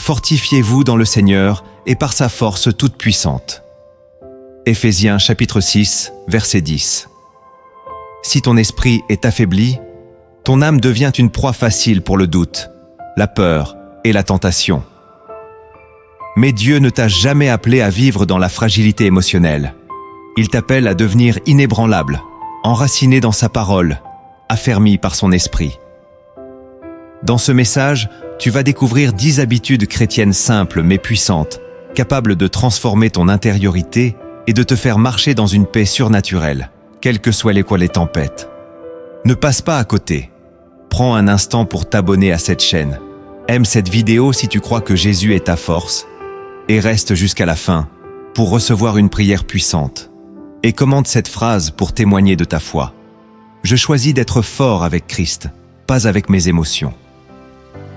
Fortifiez-vous dans le Seigneur et par sa force toute puissante. Éphésiens chapitre 6, verset 10. Si ton esprit est affaibli, ton âme devient une proie facile pour le doute, la peur et la tentation. Mais Dieu ne t'a jamais appelé à vivre dans la fragilité émotionnelle. Il t'appelle à devenir inébranlable, enraciné dans sa parole, affermi par son esprit. Dans ce message, tu vas découvrir 10 habitudes chrétiennes simples mais puissantes, capables de transformer ton intériorité et de te faire marcher dans une paix surnaturelle, quelles que soient les tempêtes. Ne passe pas à côté. Prends un instant pour t'abonner à cette chaîne. Aime cette vidéo si tu crois que Jésus est ta force et reste jusqu'à la fin pour recevoir une prière puissante. Et commente cette phrase pour témoigner de ta foi. Je choisis d'être fort avec Christ, pas avec mes émotions.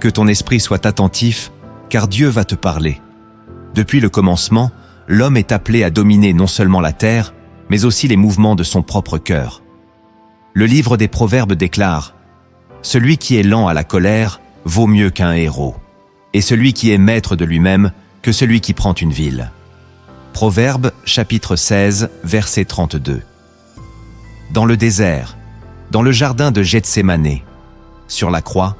Que ton esprit soit attentif, car Dieu va te parler. Depuis le commencement, l'homme est appelé à dominer non seulement la terre, mais aussi les mouvements de son propre cœur. Le livre des Proverbes déclare « Celui qui est lent à la colère vaut mieux qu'un héros, et celui qui est maître de lui-même que celui qui prend une ville. » Proverbes chapitre 16, verset 32. Dans le désert, dans le jardin de Gethsémané, sur la croix,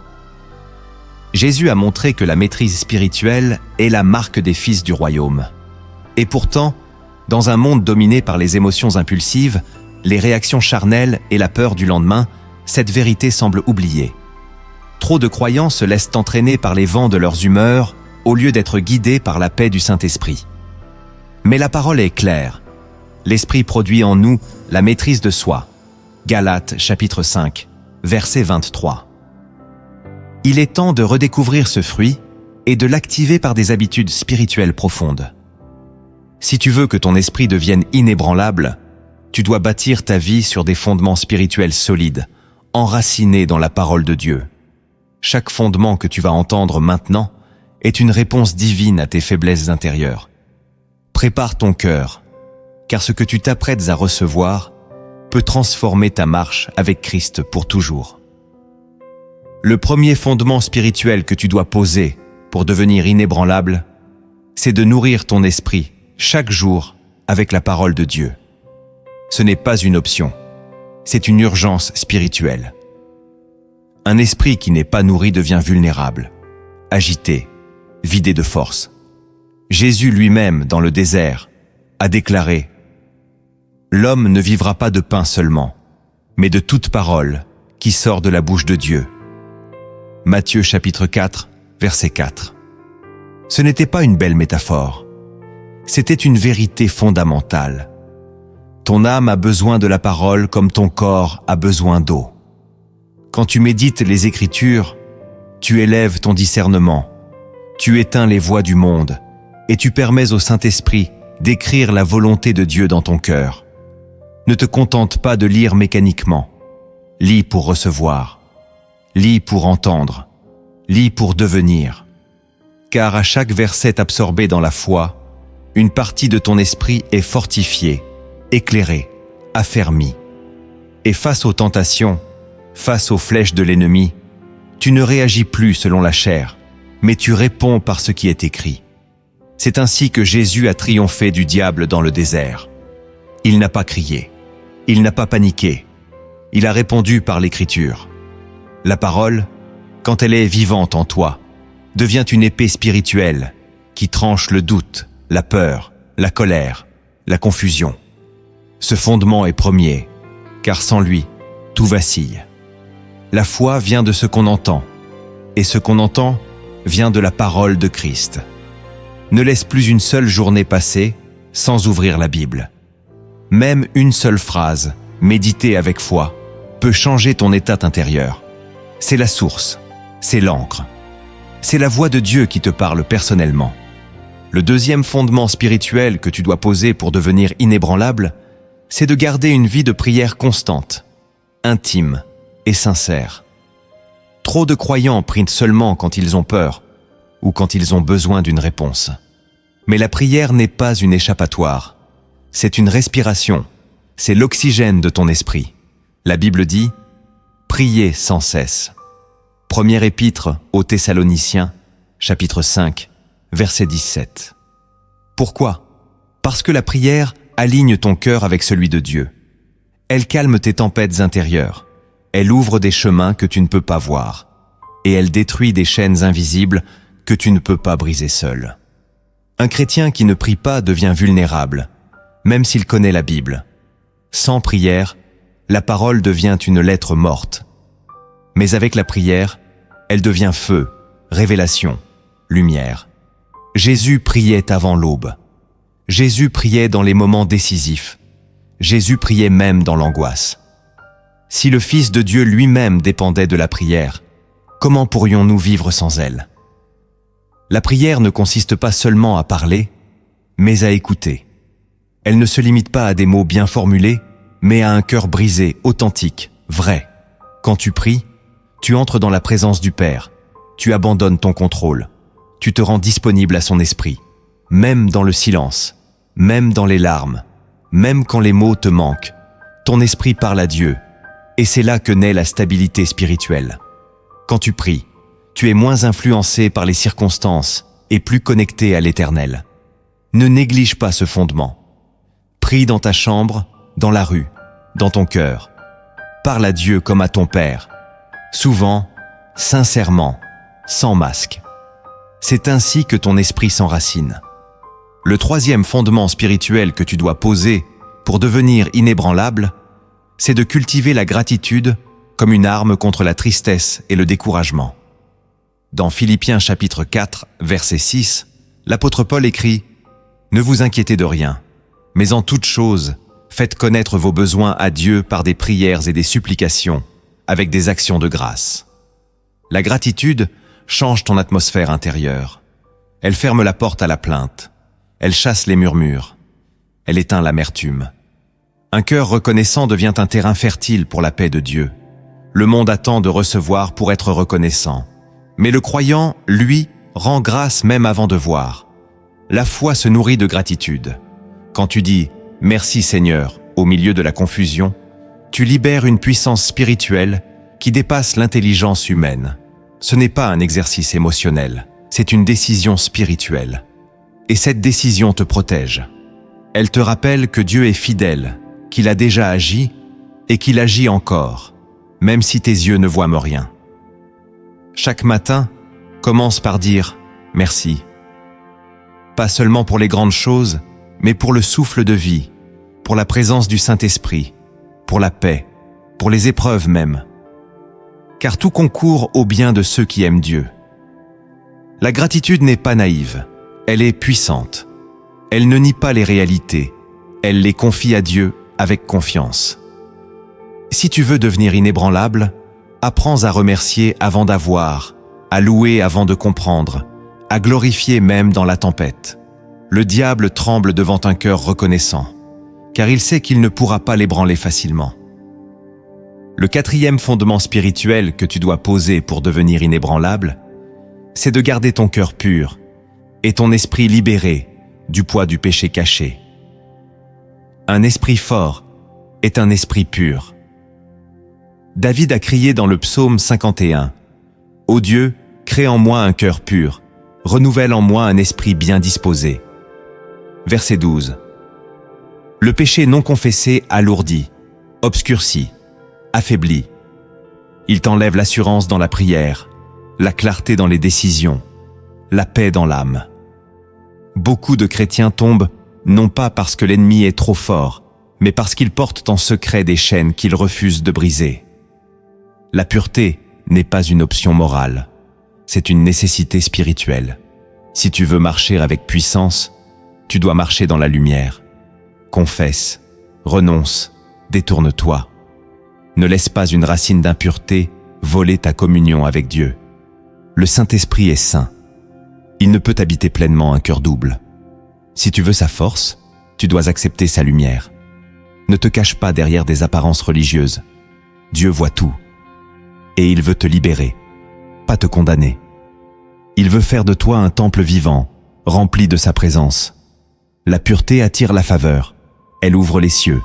Jésus a montré que la maîtrise spirituelle est la marque des fils du royaume. Et pourtant, dans un monde dominé par les émotions impulsives, les réactions charnelles et la peur du lendemain, cette vérité semble oubliée. Trop de croyants se laissent entraîner par les vents de leurs humeurs au lieu d'être guidés par la paix du Saint-Esprit. Mais la parole est claire. L'Esprit produit en nous la maîtrise de soi. Galates chapitre 5, verset 23. Il est temps de redécouvrir ce fruit et de l'activer par des habitudes spirituelles profondes. Si tu veux que ton esprit devienne inébranlable, tu dois bâtir ta vie sur des fondements spirituels solides, enracinés dans la parole de Dieu. Chaque fondement que tu vas entendre maintenant est une réponse divine à tes faiblesses intérieures. Prépare ton cœur, car ce que tu t'apprêtes à recevoir peut transformer ta marche avec Christ pour toujours. Le premier fondement spirituel que tu dois poser pour devenir inébranlable, c'est de nourrir ton esprit chaque jour avec la parole de Dieu. Ce n'est pas une option, c'est une urgence spirituelle. Un esprit qui n'est pas nourri devient vulnérable, agité, vidé de force. Jésus lui-même, dans le désert, a déclaré « L'homme ne vivra pas de pain seulement, mais de toute parole qui sort de la bouche de Dieu. » Matthieu chapitre 4, verset 4. Ce n'était pas une belle métaphore. C'était une vérité fondamentale. Ton âme a besoin de la parole comme ton corps a besoin d'eau. Quand tu médites les Écritures, tu élèves ton discernement, tu éteins les voix du monde et tu permets au Saint-Esprit d'écrire la volonté de Dieu dans ton cœur. Ne te contente pas de lire mécaniquement. Lis pour recevoir. Lis pour entendre. Lis pour devenir. Car à chaque verset absorbé dans la foi, une partie de ton esprit est fortifiée, éclairée, affermie. Et face aux tentations, face aux flèches de l'ennemi, tu ne réagis plus selon la chair, mais tu réponds par ce qui est écrit. C'est ainsi que Jésus a triomphé du diable dans le désert. Il n'a pas crié, il n'a pas paniqué, il a répondu par l'Écriture. La parole, quand elle est vivante en toi, devient une épée spirituelle qui tranche le doute, la peur, la colère, la confusion. Ce fondement est premier, car sans lui, tout vacille. La foi vient de ce qu'on entend, et ce qu'on entend vient de la parole de Christ. Ne laisse plus une seule journée passer sans ouvrir la Bible. Même une seule phrase, méditée avec foi, peut changer ton état intérieur. C'est la source, c'est l'encre. C'est la voix de Dieu qui te parle personnellement. Le deuxième fondement spirituel que tu dois poser pour devenir inébranlable, c'est de garder une vie de prière constante, intime et sincère. Trop de croyants prient seulement quand ils ont peur ou quand ils ont besoin d'une réponse. Mais la prière n'est pas une échappatoire. C'est une respiration. C'est l'oxygène de ton esprit. La Bible dit « Priez sans cesse ». Première épître aux Thessaloniciens, chapitre 5, verset 17. Pourquoi? Parce que la prière aligne ton cœur avec celui de Dieu. Elle calme tes tempêtes intérieures. Elle ouvre des chemins que tu ne peux pas voir. Et elle détruit des chaînes invisibles que tu ne peux pas briser seul. Un chrétien qui ne prie pas devient vulnérable, même s'il connaît la Bible. Sans prière, la parole devient une lettre morte. Mais avec la prière, elle devient feu, révélation, lumière. Jésus priait avant l'aube. Jésus priait dans les moments décisifs. Jésus priait même dans l'angoisse. Si le Fils de Dieu lui-même dépendait de la prière, comment pourrions-nous vivre sans elle? La prière ne consiste pas seulement à parler, mais à écouter. Elle ne se limite pas à des mots bien formulés, mais à un cœur brisé, authentique, vrai. Quand tu pries, tu entres dans la présence du Père, tu abandonnes ton contrôle, tu te rends disponible à son esprit, même dans le silence, même dans les larmes, même quand les mots te manquent, ton esprit parle à Dieu, et c'est là que naît la stabilité spirituelle. Quand tu pries, tu es moins influencé par les circonstances et plus connecté à l'Éternel. Ne néglige pas ce fondement. Prie dans ta chambre, dans la rue, dans ton cœur. Parle à Dieu comme à ton Père. Souvent, sincèrement, sans masque. C'est ainsi que ton esprit s'enracine. Le troisième fondement spirituel que tu dois poser pour devenir inébranlable, c'est de cultiver la gratitude comme une arme contre la tristesse et le découragement. Dans Philippiens chapitre 4, verset 6, l'apôtre Paul écrit « Ne vous inquiétez de rien, mais en toute chose, faites connaître vos besoins à Dieu par des prières et des supplications, avec des actions de grâce. » La gratitude change ton atmosphère intérieure. Elle ferme la porte à la plainte. Elle chasse les murmures. Elle éteint l'amertume. Un cœur reconnaissant devient un terrain fertile pour la paix de Dieu. Le monde attend de recevoir pour être reconnaissant. Mais le croyant, lui, rend grâce même avant de voir. La foi se nourrit de gratitude. Quand tu dis « Merci Seigneur » au milieu de la confusion, tu libères une puissance spirituelle qui dépasse l'intelligence humaine. Ce n'est pas un exercice émotionnel, c'est une décision spirituelle. Et cette décision te protège. Elle te rappelle que Dieu est fidèle, qu'il a déjà agi et qu'il agit encore, même si tes yeux ne voient rien. Chaque matin, commence par dire « merci ». Pas seulement pour les grandes choses, mais pour le souffle de vie, pour la présence du Saint-Esprit, pour la paix, pour les épreuves même. Car tout concourt au bien de ceux qui aiment Dieu. La gratitude n'est pas naïve, elle est puissante. Elle ne nie pas les réalités, elle les confie à Dieu avec confiance. Si tu veux devenir inébranlable, apprends à remercier avant d'avoir, à louer avant de comprendre, à glorifier même dans la tempête. Le diable tremble devant un cœur reconnaissant, car il sait qu'il ne pourra pas l'ébranler facilement. Le quatrième fondement spirituel que tu dois poser pour devenir inébranlable, c'est de garder ton cœur pur et ton esprit libéré du poids du péché caché. Un esprit fort est un esprit pur. David a crié dans le psaume 51 « Ô Dieu, crée en moi un cœur pur, renouvelle en moi un esprit bien disposé. » Verset 12. Le péché non confessé alourdit, obscurcit, affaiblit. Il t'enlève l'assurance dans la prière, la clarté dans les décisions, la paix dans l'âme. Beaucoup de chrétiens tombent non pas parce que l'ennemi est trop fort, mais parce qu'ils portent en secret des chaînes qu'ils refusent de briser. La pureté n'est pas une option morale, c'est une nécessité spirituelle. Si tu veux marcher avec puissance, tu dois marcher dans la lumière. Confesse, renonce, détourne-toi. Ne laisse pas une racine d'impureté voler ta communion avec Dieu. Le Saint-Esprit est saint. Il ne peut habiter pleinement un cœur double. Si tu veux sa force, tu dois accepter sa lumière. Ne te cache pas derrière des apparences religieuses. Dieu voit tout. Et il veut te libérer, pas te condamner. Il veut faire de toi un temple vivant, rempli de sa présence. La pureté attire la faveur. Elle ouvre les cieux.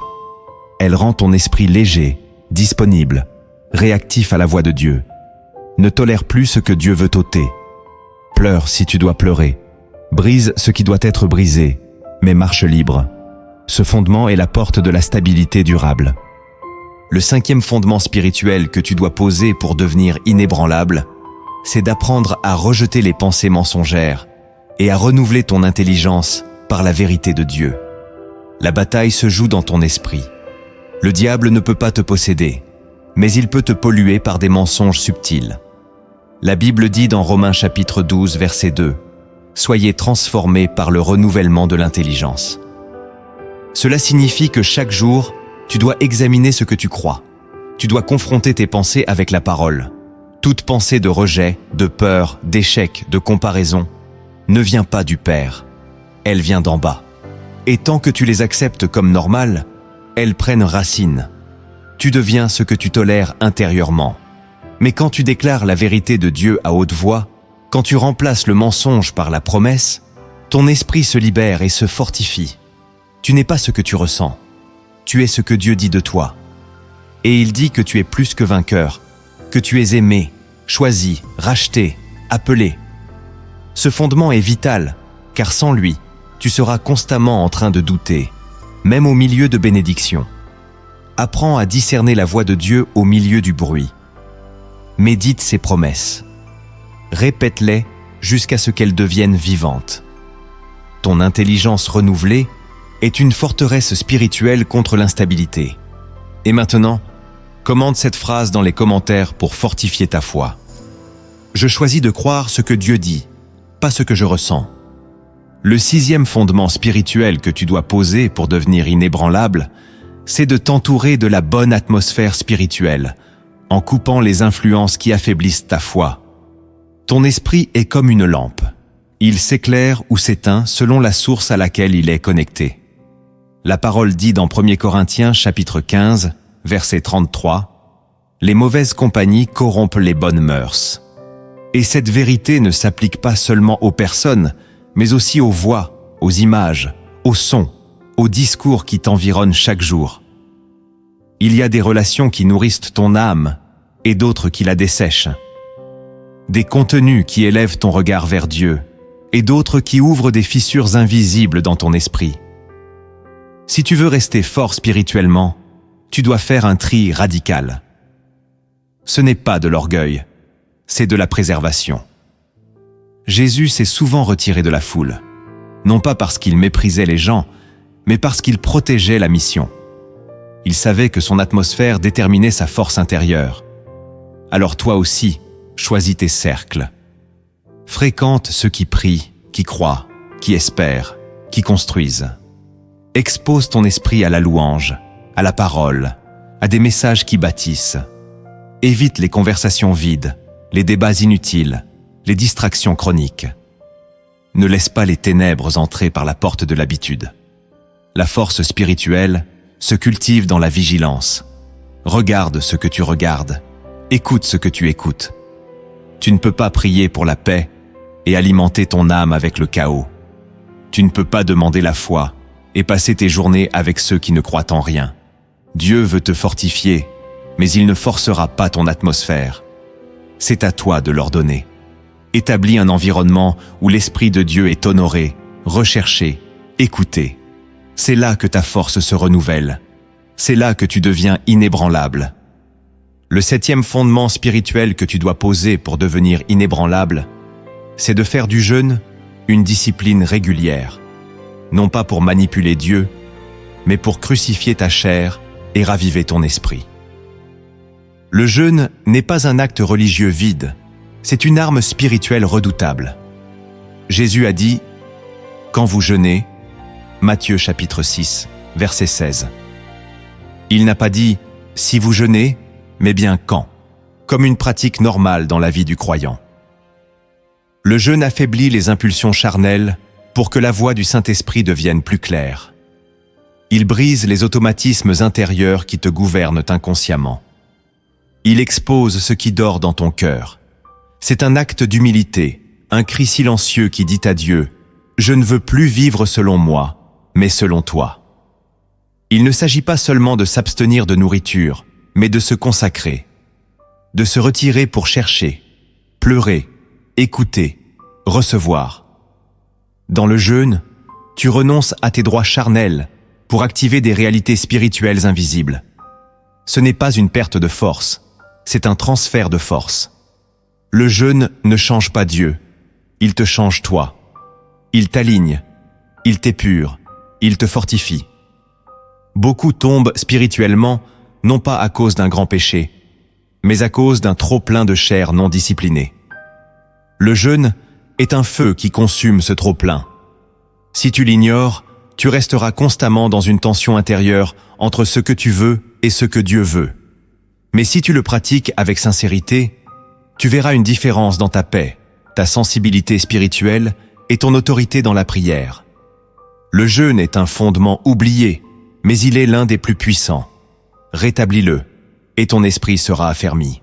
Elle rend ton esprit léger, disponible, réactif à la voix de Dieu. Ne tolère plus ce que Dieu veut ôter. Pleure si tu dois pleurer. Brise ce qui doit être brisé, mais marche libre. Ce fondement est la porte de la stabilité durable. Le 5e fondement spirituel que tu dois poser pour devenir inébranlable, c'est d'apprendre à rejeter les pensées mensongères et à renouveler ton intelligence par la vérité de Dieu. La bataille se joue dans ton esprit. Le diable ne peut pas te posséder, mais il peut te polluer par des mensonges subtils. La Bible dit dans Romains chapitre 12, verset 2, « Soyez transformés par le renouvellement de l'intelligence ». Cela signifie que chaque jour, tu dois examiner ce que tu crois. Tu dois confronter tes pensées avec la parole. Toute pensée de rejet, de peur, d'échec, de comparaison ne vient pas du Père. Elle vient d'en bas. Et tant que tu les acceptes comme normales, elles prennent racine. Tu deviens ce que tu tolères intérieurement. Mais quand tu déclares la vérité de Dieu à haute voix, quand tu remplaces le mensonge par la promesse, ton esprit se libère et se fortifie. Tu n'es pas ce que tu ressens. Tu es ce que Dieu dit de toi. Et il dit que tu es plus que vainqueur, que tu es aimé, choisi, racheté, appelé. Ce fondement est vital, car sans lui, tu seras constamment en train de douter, même au milieu de bénédictions. Apprends à discerner la voix de Dieu au milieu du bruit. Médite ses promesses. Répète-les jusqu'à ce qu'elles deviennent vivantes. Ton intelligence renouvelée est une forteresse spirituelle contre l'instabilité. Et maintenant, commente cette phrase dans les commentaires pour fortifier ta foi. Je choisis de croire ce que Dieu dit, pas ce que je ressens. Le 6e fondement spirituel que tu dois poser pour devenir inébranlable, c'est de t'entourer de la bonne atmosphère spirituelle, en coupant les influences qui affaiblissent ta foi. Ton esprit est comme une lampe. Il s'éclaire ou s'éteint selon la source à laquelle il est connecté. La parole dit dans 1 Corinthiens chapitre 15, verset 33, « Les mauvaises compagnies corrompent les bonnes mœurs. » Et cette vérité ne s'applique pas seulement aux personnes, mais aussi aux voix, aux images, aux sons, aux discours qui t'environnent chaque jour. Il y a des relations qui nourrissent ton âme et d'autres qui la dessèchent. Des contenus qui élèvent ton regard vers Dieu et d'autres qui ouvrent des fissures invisibles dans ton esprit. Si tu veux rester fort spirituellement, tu dois faire un tri radical. Ce n'est pas de l'orgueil, c'est de la préservation. Jésus s'est souvent retiré de la foule, non pas parce qu'il méprisait les gens, mais parce qu'il protégeait la mission. Il savait que son atmosphère déterminait sa force intérieure. Alors toi aussi, choisis tes cercles. Fréquente ceux qui prient, qui croient, qui espèrent, qui construisent. Expose ton esprit à la louange, à la parole, à des messages qui bâtissent. Évite les conversations vides, les débats inutiles, les distractions chroniques. Ne laisse pas les ténèbres entrer par la porte de l'habitude. La force spirituelle se cultive dans la vigilance. Regarde ce que tu regardes, écoute ce que tu écoutes. Tu ne peux pas prier pour la paix et alimenter ton âme avec le chaos. Tu ne peux pas demander la foi et passer tes journées avec ceux qui ne croient en rien. Dieu veut te fortifier, mais il ne forcera pas ton atmosphère. C'est à toi de l'ordonner. Établis un environnement où l'Esprit de Dieu est honoré, recherché, écouté. C'est là que ta force se renouvelle. C'est là que tu deviens inébranlable. Le 7e fondement spirituel que tu dois poser pour devenir inébranlable, c'est de faire du jeûne une discipline régulière. Non pas pour manipuler Dieu, mais pour crucifier ta chair et raviver ton esprit. Le jeûne n'est pas un acte religieux vide, c'est une arme spirituelle redoutable. Jésus a dit « Quand vous jeûnez » Matthieu chapitre 6, verset 16. Il n'a pas dit « si vous jeûnez », mais bien « quand », comme une pratique normale dans la vie du croyant. Le jeûne affaiblit les impulsions charnelles pour que la voix du Saint-Esprit devienne plus claire. Il brise les automatismes intérieurs qui te gouvernent inconsciemment. Il expose ce qui dort dans ton cœur. C'est un acte d'humilité, un cri silencieux qui dit à Dieu « Je ne veux plus vivre selon moi, mais selon toi. » Il ne s'agit pas seulement de s'abstenir de nourriture, mais de se consacrer, de se retirer pour chercher, pleurer, écouter, recevoir. Dans le jeûne, tu renonces à tes droits charnels pour activer des réalités spirituelles invisibles. Ce n'est pas une perte de force, c'est un transfert de force. Le jeûne ne change pas Dieu, il te change toi. Il t'aligne, il t'épure, il te fortifie. Beaucoup tombent spirituellement, non pas à cause d'un grand péché, mais à cause d'un trop-plein de chair non disciplinée. Le jeûne est un feu qui consume ce trop-plein. Si tu l'ignores, tu resteras constamment dans une tension intérieure entre ce que tu veux et ce que Dieu veut. Mais si tu le pratiques avec sincérité, tu verras une différence dans ta paix, ta sensibilité spirituelle et ton autorité dans la prière. Le jeûne est un fondement oublié, mais il est l'un des plus puissants. Rétablis-le, et ton esprit sera affermi.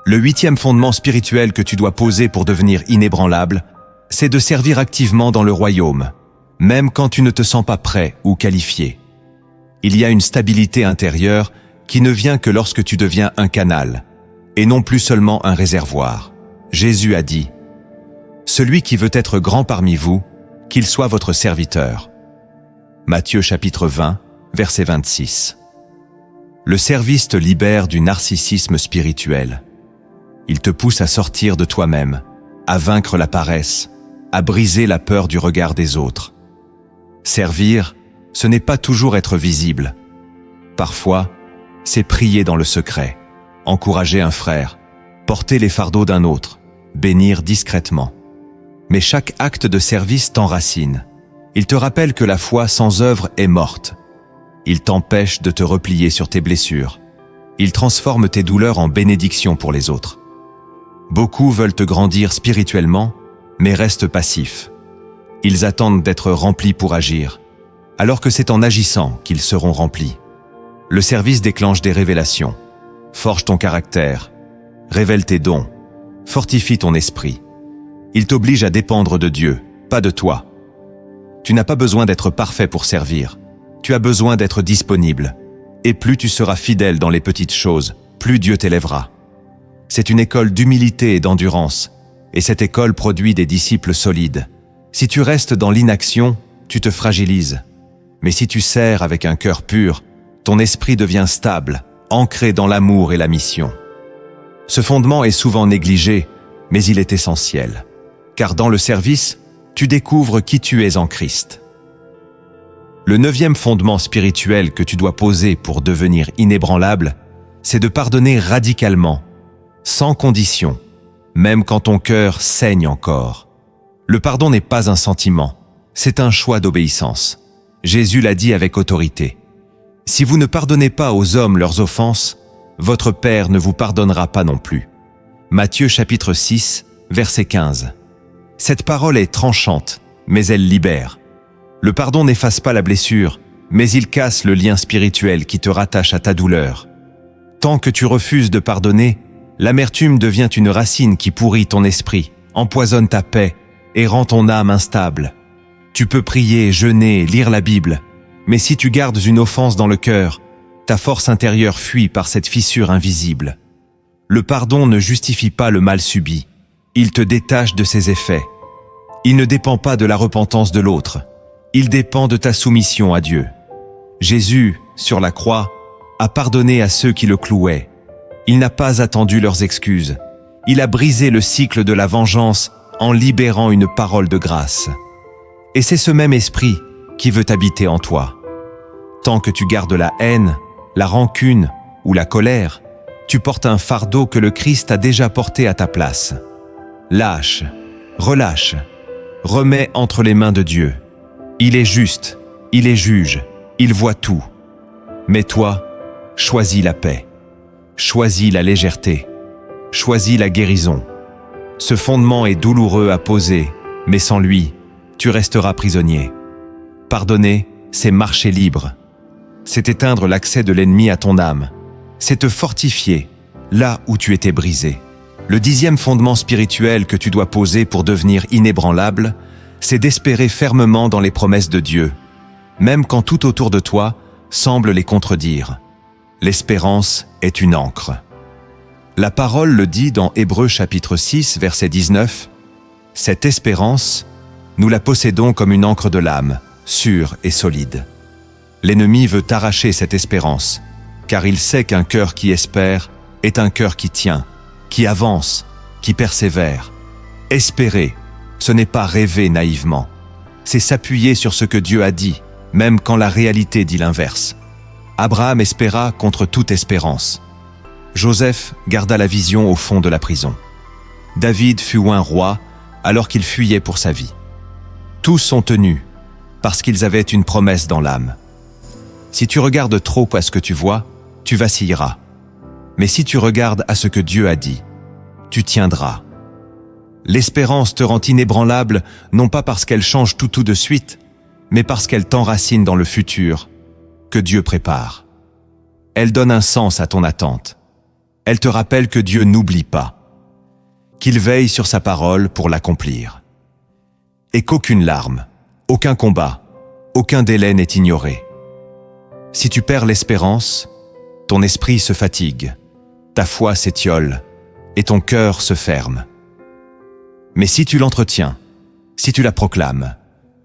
Le 8e fondement spirituel que tu dois poser pour devenir inébranlable, c'est de servir activement dans le royaume, même quand tu ne te sens pas prêt ou qualifié. Il y a une stabilité intérieure qui ne vient que lorsque tu deviens un canal, et non plus seulement un réservoir. Jésus a dit « Celui qui veut être grand parmi vous, qu'il soit votre serviteur. » Matthieu chapitre 20, verset 26. Le service te libère du narcissisme spirituel. Il te pousse à sortir de toi-même, à vaincre la paresse, à briser la peur du regard des autres. Servir, ce n'est pas toujours être visible. Parfois, c'est prier dans le secret, encourager un frère, porter les fardeaux d'un autre, bénir discrètement. Mais chaque acte de service t'enracine. Il te rappelle que la foi sans œuvre est morte. Il t'empêche de te replier sur tes blessures. Il transforme tes douleurs en bénédictions pour les autres. Beaucoup veulent te grandir spirituellement, mais restent passifs. Ils attendent d'être remplis pour agir, alors que c'est en agissant qu'ils seront remplis. Le service déclenche des révélations, forge ton caractère, révèle tes dons, fortifie ton esprit. Il t'oblige à dépendre de Dieu, pas de toi. Tu n'as pas besoin d'être parfait pour servir. Tu as besoin d'être disponible. Et plus tu seras fidèle dans les petites choses, plus Dieu t'élèvera. C'est une école d'humilité et d'endurance, et cette école produit des disciples solides. Si tu restes dans l'inaction, tu te fragilises. Mais si tu sers avec un cœur pur, ton esprit devient stable, ancré dans l'amour et la mission. Ce fondement est souvent négligé, mais il est essentiel. Car dans le service, tu découvres qui tu es en Christ. Le 9e fondement spirituel que tu dois poser pour devenir inébranlable, c'est de pardonner radicalement, sans condition, même quand ton cœur saigne encore. Le pardon n'est pas un sentiment, c'est un choix d'obéissance. Jésus l'a dit avec autorité. Si vous ne pardonnez pas aux hommes leurs offenses, votre Père ne vous pardonnera pas non plus. Matthieu chapitre 6, verset 15. Cette parole est tranchante, mais elle libère. Le pardon n'efface pas la blessure, mais il casse le lien spirituel qui te rattache à ta douleur. Tant que tu refuses de pardonner, l'amertume devient une racine qui pourrit ton esprit, empoisonne ta paix et rend ton âme instable. Tu peux prier, jeûner, lire la Bible, mais si tu gardes une offense dans le cœur, ta force intérieure fuit par cette fissure invisible. Le pardon ne justifie pas le mal subi, il te détache de ses effets. Il ne dépend pas de la repentance de l'autre, il dépend de ta soumission à Dieu. Jésus, sur la croix, a pardonné à ceux qui le clouaient. Il n'a pas attendu leurs excuses. Il a brisé le cycle de la vengeance en libérant une parole de grâce. Et c'est ce même esprit qui veut habiter en toi. Tant que tu gardes la haine, la rancune ou la colère, tu portes un fardeau que le Christ a déjà porté à ta place. Lâche, relâche, remets entre les mains de Dieu. Il est juste, il est juge, il voit tout. Mais toi, choisis la paix, choisis la légèreté, choisis la guérison. Ce fondement est douloureux à poser, mais sans lui, tu resteras prisonnier. Pardonner, c'est marcher libre. C'est éteindre l'accès de l'ennemi à ton âme. C'est te fortifier, là où tu étais brisé. Le 10e fondement spirituel que tu dois poser pour devenir inébranlable, c'est d'espérer fermement dans les promesses de Dieu, même quand tout autour de toi semble les contredire. L'espérance est une ancre. La parole le dit dans Hébreux chapitre 6, verset 19, « Cette espérance, Nous la possédons comme une encre de l'âme, sûre et solide. L'ennemi veut arracher cette espérance, car il sait qu'un cœur qui espère est un cœur qui tient, qui avance, qui persévère. Espérer, ce n'est pas rêver naïvement, c'est s'appuyer sur ce que Dieu a dit, même quand la réalité dit l'inverse. Abraham espéra contre toute espérance. Joseph garda la vision au fond de la prison. David fut oint roi alors qu'il fuyait pour sa vie. Tous sont tenus parce qu'ils avaient une promesse dans l'âme. Si tu regardes trop à ce que tu vois, tu vacilleras. Mais si tu regardes à ce que Dieu a dit, tu tiendras. L'espérance te rend inébranlable, non pas parce qu'elle change tout de suite, mais parce qu'elle t'enracine dans le futur que Dieu prépare. Elle donne un sens à ton attente. Elle te rappelle que Dieu n'oublie pas, qu'il veille sur sa parole pour l'accomplir. Et qu'aucune larme, aucun combat, aucun délai n'est ignoré. Si tu perds l'espérance, ton esprit se fatigue, ta foi s'étiole et ton cœur se ferme. Mais si tu l'entretiens, si tu la proclames,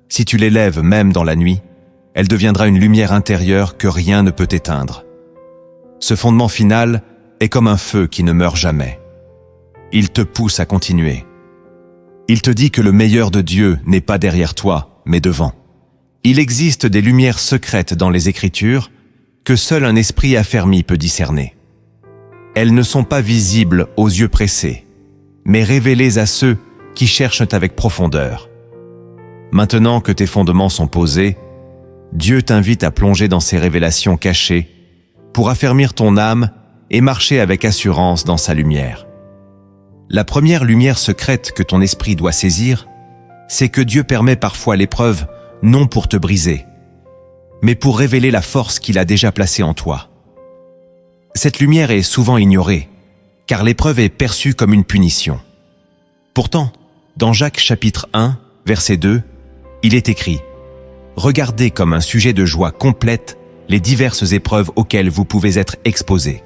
si tu l'élèves même dans la nuit, elle deviendra une lumière intérieure que rien ne peut éteindre. Ce fondement final est comme un feu qui ne meurt jamais. Il te pousse à continuer. Il te dit que le meilleur de Dieu n'est pas derrière toi, mais devant. Il existe des lumières secrètes dans les Écritures que seul un esprit affermi peut discerner. Elles ne sont pas visibles aux yeux pressés, mais révélées à ceux qui cherchent avec profondeur. Maintenant que tes fondements sont posés, Dieu t'invite à plonger dans ces révélations cachées pour affermir ton âme et marcher avec assurance dans sa lumière. La première lumière secrète que ton esprit doit saisir, c'est que Dieu permet parfois l'épreuve non pour te briser, mais pour révéler la force qu'il a déjà placée en toi. Cette lumière est souvent ignorée, car l'épreuve est perçue comme une punition. Pourtant, dans Jacques chapitre 1, verset 2, il est écrit « Regardez comme un sujet de joie complète les diverses épreuves auxquelles vous pouvez être exposés. »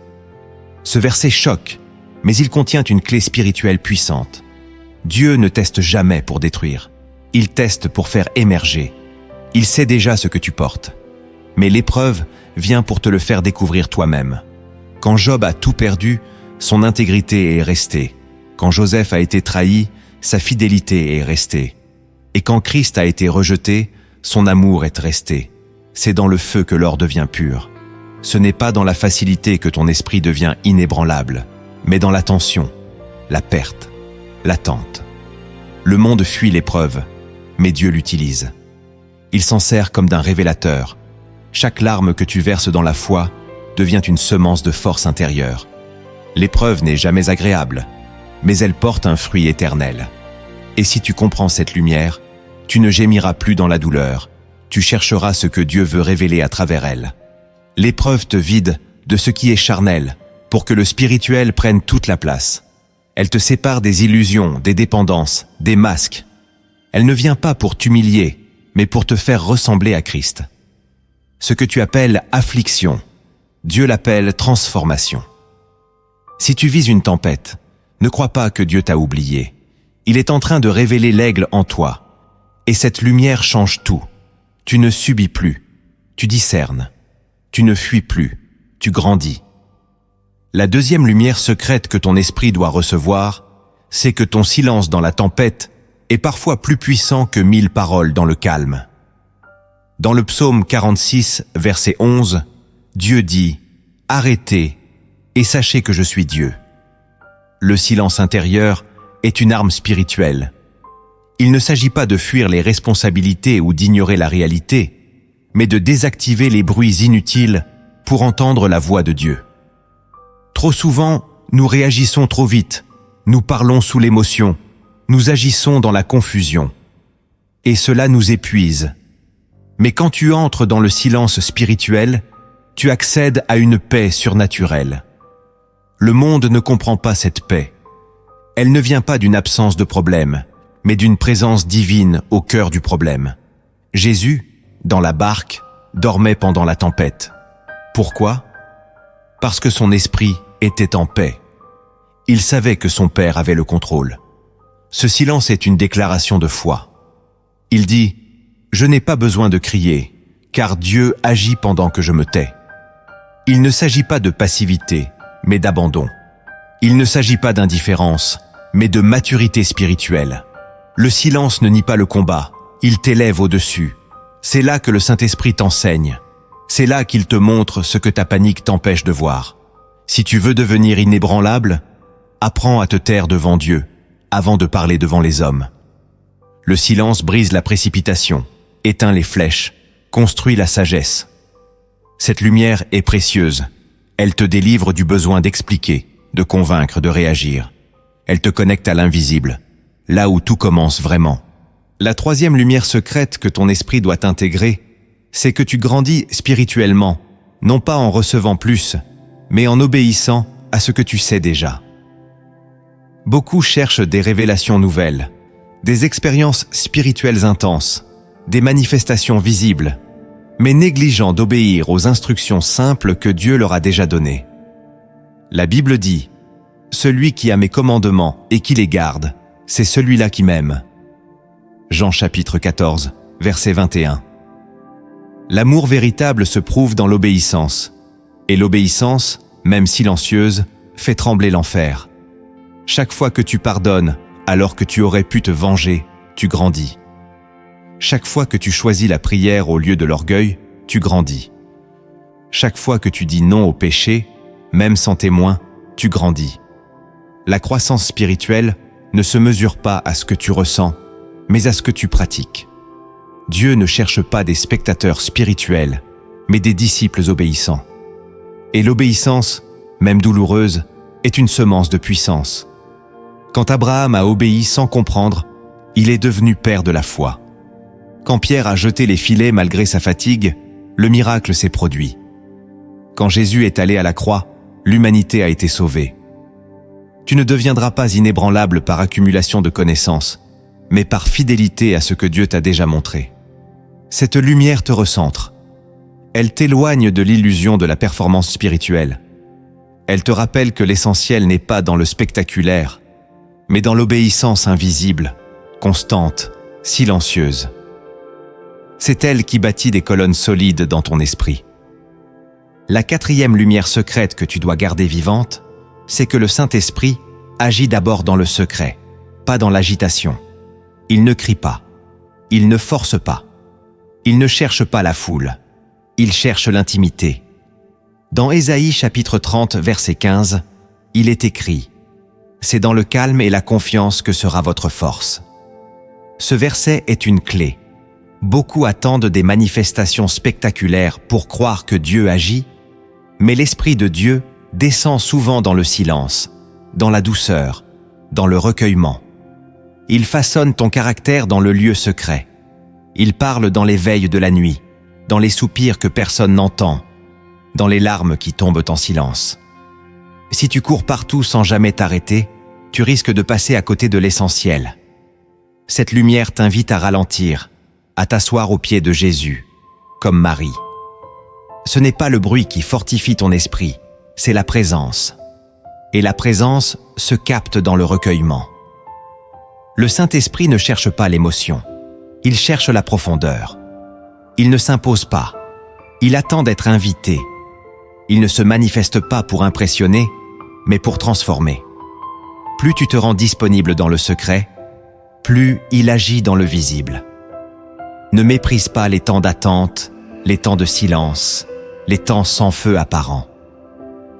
Ce verset choque, mais il contient une clé spirituelle puissante. Dieu ne teste jamais pour détruire. Il teste pour faire émerger. Il sait déjà ce que tu portes. Mais l'épreuve vient pour te le faire découvrir toi-même. Quand Job a tout perdu, son intégrité est restée. Quand Joseph a été trahi, sa fidélité est restée. Et quand Christ a été rejeté, son amour est resté. C'est dans le feu que l'or devient pur. Ce n'est pas dans la facilité que ton esprit devient inébranlable, mais dans la tension, la perte, l'attente. Le monde fuit l'épreuve, mais Dieu l'utilise. Il s'en sert comme d'un révélateur. Chaque larme que tu verses dans la foi devient une semence de force intérieure. L'épreuve n'est jamais agréable, mais elle porte un fruit éternel. Et si tu comprends cette lumière, tu ne gémiras plus dans la douleur, tu chercheras ce que Dieu veut révéler à travers elle. L'épreuve te vide de ce qui est charnel, pour que le spirituel prenne toute la place. Elle te sépare des illusions, des dépendances, des masques. Elle ne vient pas pour t'humilier, mais pour te faire ressembler à Christ. Ce que tu appelles affliction, Dieu l'appelle transformation. Si tu vis une tempête, ne crois pas que Dieu t'a oublié. Il est en train de révéler l'aigle en toi. Et cette lumière change tout. Tu ne subis plus, tu discernes. Tu ne fuis plus, tu grandis. La deuxième lumière secrète que ton esprit doit recevoir, c'est que ton silence dans la tempête est parfois plus puissant que 1000 paroles dans le calme. Dans le psaume 46, verset 11, Dieu dit « Arrêtez et sachez que je suis Dieu ». Le silence intérieur est une arme spirituelle. Il ne s'agit pas de fuir les responsabilités ou d'ignorer la réalité, mais de désactiver les bruits inutiles pour entendre la voix de Dieu. Trop souvent, nous réagissons trop vite, nous parlons sous l'émotion, nous agissons dans la confusion. Et cela nous épuise. Mais quand tu entres dans le silence spirituel, tu accèdes à une paix surnaturelle. Le monde ne comprend pas cette paix. Elle ne vient pas d'une absence de problème, mais d'une présence divine au cœur du problème. Jésus, dans la barque, dormait pendant la tempête. Pourquoi ? Parce que son esprit était en paix. Il savait que son Père avait le contrôle. Ce silence est une déclaration de foi. Il dit « Je n'ai pas besoin de crier, car Dieu agit pendant que je me tais. » Il ne s'agit pas de passivité, mais d'abandon. Il ne s'agit pas d'indifférence, mais de maturité spirituelle. Le silence ne nie pas le combat, il t'élève au-dessus. C'est là que le Saint-Esprit t'enseigne. C'est là qu'il te montre ce que ta panique t'empêche de voir. Si tu veux devenir inébranlable, apprends à te taire devant Dieu, avant de parler devant les hommes. Le silence brise la précipitation, éteint les flèches, construit la sagesse. Cette lumière est précieuse. Elle te délivre du besoin d'expliquer, de convaincre, de réagir. Elle te connecte à l'invisible, là où tout commence vraiment. La troisième lumière secrète que ton esprit doit intégrer, c'est que tu grandis spirituellement, non pas en recevant plus, mais en obéissant à ce que tu sais déjà. Beaucoup cherchent des révélations nouvelles, des expériences spirituelles intenses, des manifestations visibles, mais négligeant d'obéir aux instructions simples que Dieu leur a déjà données. La Bible dit « Celui qui a mes commandements et qui les garde, c'est celui-là qui m'aime. » Jean chapitre 14, verset 21. L'amour véritable se prouve dans l'obéissance, et l'obéissance, même silencieuse, fait trembler l'enfer. Chaque fois que tu pardonnes, alors que tu aurais pu te venger, tu grandis. Chaque fois que tu choisis la prière au lieu de l'orgueil, tu grandis. Chaque fois que tu dis non au péché, même sans témoin, tu grandis. La croissance spirituelle ne se mesure pas à ce que tu ressens, mais à ce que tu pratiques. Dieu ne cherche pas des spectateurs spirituels, mais des disciples obéissants. Et l'obéissance, même douloureuse, est une semence de puissance. Quand Abraham a obéi sans comprendre, il est devenu père de la foi. Quand Pierre a jeté les filets malgré sa fatigue, le miracle s'est produit. Quand Jésus est allé à la croix, l'humanité a été sauvée. Tu ne deviendras pas inébranlable par accumulation de connaissances, mais par fidélité à ce que Dieu t'a déjà montré. Cette lumière te recentre. Elle t'éloigne de l'illusion de la performance spirituelle. Elle te rappelle que l'essentiel n'est pas dans le spectaculaire, mais dans l'obéissance invisible, constante, silencieuse. C'est elle qui bâtit des colonnes solides dans ton esprit. La quatrième lumière secrète que tu dois garder vivante, c'est que le Saint-Esprit agit d'abord dans le secret, pas dans l'agitation. Il ne crie pas, il ne force pas, il ne cherche pas la foule, il cherche l'intimité. Dans Ésaïe chapitre 30, verset 15, il est écrit « C'est dans le calme et la confiance que sera votre force ». Ce verset est une clé. Beaucoup attendent des manifestations spectaculaires pour croire que Dieu agit, mais l'Esprit de Dieu descend souvent dans le silence, dans la douceur, dans le recueillement. Il façonne ton caractère dans le lieu secret. Il parle dans les veilles de la nuit, dans les soupirs que personne n'entend, dans les larmes qui tombent en silence. Si tu cours partout sans jamais t'arrêter, tu risques de passer à côté de l'essentiel. Cette lumière t'invite à ralentir, à t'asseoir aux pieds de Jésus, comme Marie. Ce n'est pas le bruit qui fortifie ton esprit, c'est la présence. Et la présence se capte dans le recueillement. Le Saint-Esprit ne cherche pas l'émotion, il cherche la profondeur. Il ne s'impose pas, il attend d'être invité. Il ne se manifeste pas pour impressionner, mais pour transformer. Plus tu te rends disponible dans le secret, plus il agit dans le visible. Ne méprise pas les temps d'attente, les temps de silence, les temps sans feu apparent.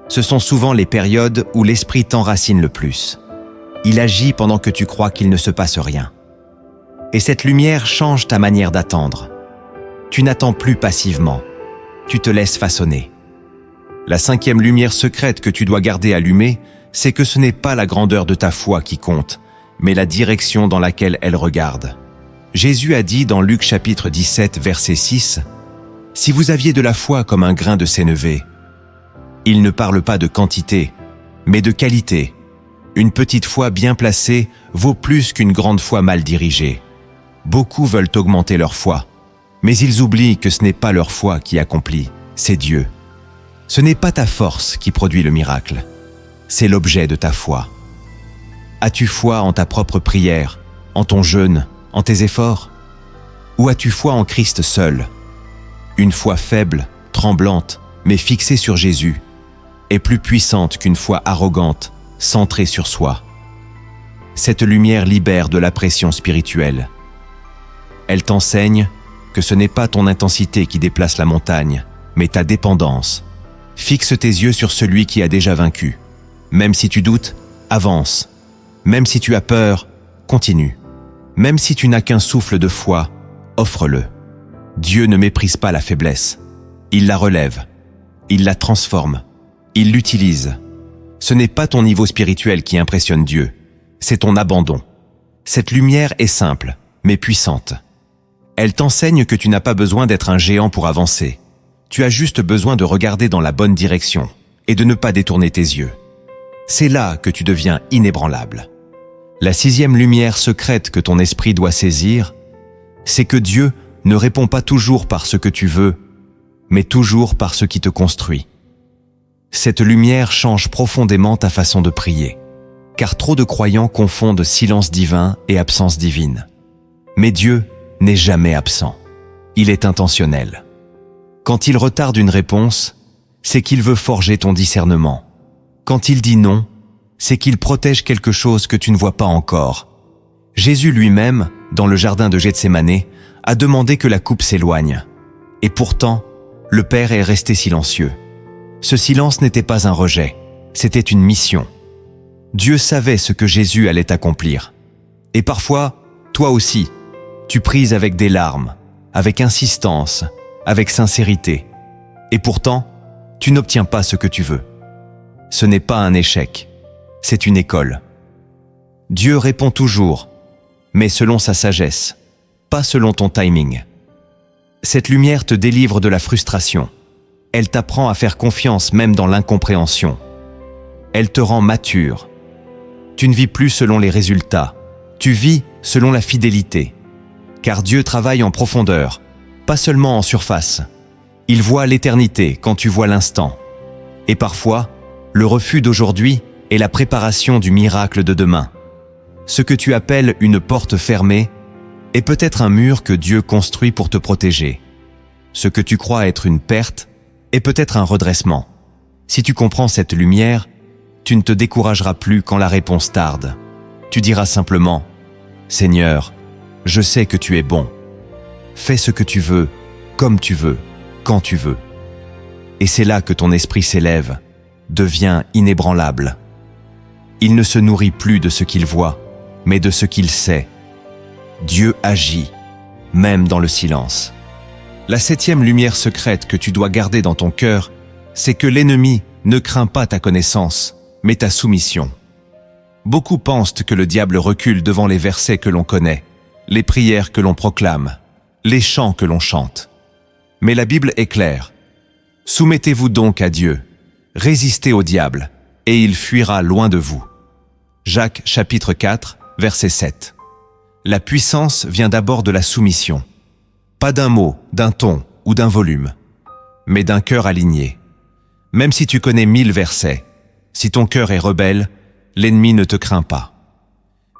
Ce sont souvent les périodes où l'esprit t'enracine le plus. Il agit pendant que tu crois qu'il ne se passe rien. Et cette lumière change ta manière d'attendre. Tu n'attends plus passivement, tu te laisses façonner. La cinquième lumière secrète que tu dois garder allumée, c'est que ce n'est pas la grandeur de ta foi qui compte, mais la direction dans laquelle elle regarde. Jésus a dit dans Luc chapitre 17, verset 6, « Si vous aviez de la foi comme un grain de sénévé », il ne parle pas de quantité, mais de qualité. Une petite foi bien placée vaut plus qu'une grande foi mal dirigée. Beaucoup veulent augmenter leur foi, mais ils oublient que ce n'est pas leur foi qui accomplit, c'est Dieu. Ce n'est pas ta force qui produit le miracle, c'est l'objet de ta foi. As-tu foi en ta propre prière, en ton jeûne, en tes efforts? Ou as-tu foi en Christ seul? Une foi faible, tremblante, mais fixée sur Jésus, est plus puissante qu'une foi arrogante, centrée sur soi. Cette lumière libère de la pression spirituelle. Elle t'enseigne que ce n'est pas ton intensité qui déplace la montagne, mais ta dépendance. Fixe tes yeux sur celui qui a déjà vaincu. Même si tu doutes, avance. Même si tu as peur, continue. Même si tu n'as qu'un souffle de foi, offre-le. Dieu ne méprise pas la faiblesse. Il la relève. Il la transforme. Il l'utilise. Ce n'est pas ton niveau spirituel qui impressionne Dieu. C'est ton abandon. Cette lumière est simple, mais puissante. Elle t'enseigne que tu n'as pas besoin d'être un géant pour avancer. Tu as juste besoin de regarder dans la bonne direction et de ne pas détourner tes yeux. C'est là que tu deviens inébranlable. La 6e lumière secrète que ton esprit doit saisir, c'est que Dieu ne répond pas toujours par ce que tu veux, mais toujours par ce qui te construit. Cette lumière change profondément ta façon de prier, car trop de croyants confondent silence divin et absence divine. Mais Dieu n'est jamais absent. Il est intentionnel. Quand il retarde une réponse, c'est qu'il veut forger ton discernement. Quand il dit non, c'est qu'il protège quelque chose que tu ne vois pas encore. Jésus lui-même, dans le jardin de Gethsémanée, a demandé que la coupe s'éloigne. Et pourtant, le Père est resté silencieux. Ce silence n'était pas un rejet, c'était une mission. Dieu savait ce que Jésus allait accomplir. Et parfois, toi aussi, tu pries avec des larmes, avec insistance, avec sincérité. Et pourtant, tu n'obtiens pas ce que tu veux. Ce n'est pas un échec, c'est une école. Dieu répond toujours, mais selon sa sagesse, pas selon ton timing. Cette lumière te délivre de la frustration. Elle t'apprend à faire confiance même dans l'incompréhension. Elle te rend mature. Tu ne vis plus selon les résultats, tu vis selon la fidélité. Car Dieu travaille en profondeur, pas seulement en surface. Il voit l'éternité quand tu vois l'instant. Et parfois, le refus d'aujourd'hui est la préparation du miracle de demain. Ce que tu appelles une porte fermée est peut-être un mur que Dieu construit pour te protéger. Ce que tu crois être une perte est peut-être un redressement. Si tu comprends cette lumière, tu ne te décourageras plus quand la réponse tarde. Tu diras simplement « Seigneur, je sais que tu es bon. Fais ce que tu veux, comme tu veux, quand tu veux. » Et c'est là que ton esprit s'élève, devient inébranlable. Il ne se nourrit plus de ce qu'il voit, mais de ce qu'il sait. Dieu agit, même dans le silence. La 7e lumière secrète que tu dois garder dans ton cœur, c'est que l'ennemi ne craint pas ta connaissance, mais ta soumission. Beaucoup pensent que le diable recule devant les versets que l'on connaît, les prières que l'on proclame, les chants que l'on chante. Mais la Bible est claire. Soumettez-vous donc à Dieu, résistez au diable, et il fuira loin de vous. Jacques chapitre 4, verset 7. La puissance vient d'abord de la soumission. Pas d'un mot, d'un ton ou d'un volume, mais d'un cœur aligné. Même si tu connais 1000 versets, si ton cœur est rebelle, l'ennemi ne te craint pas.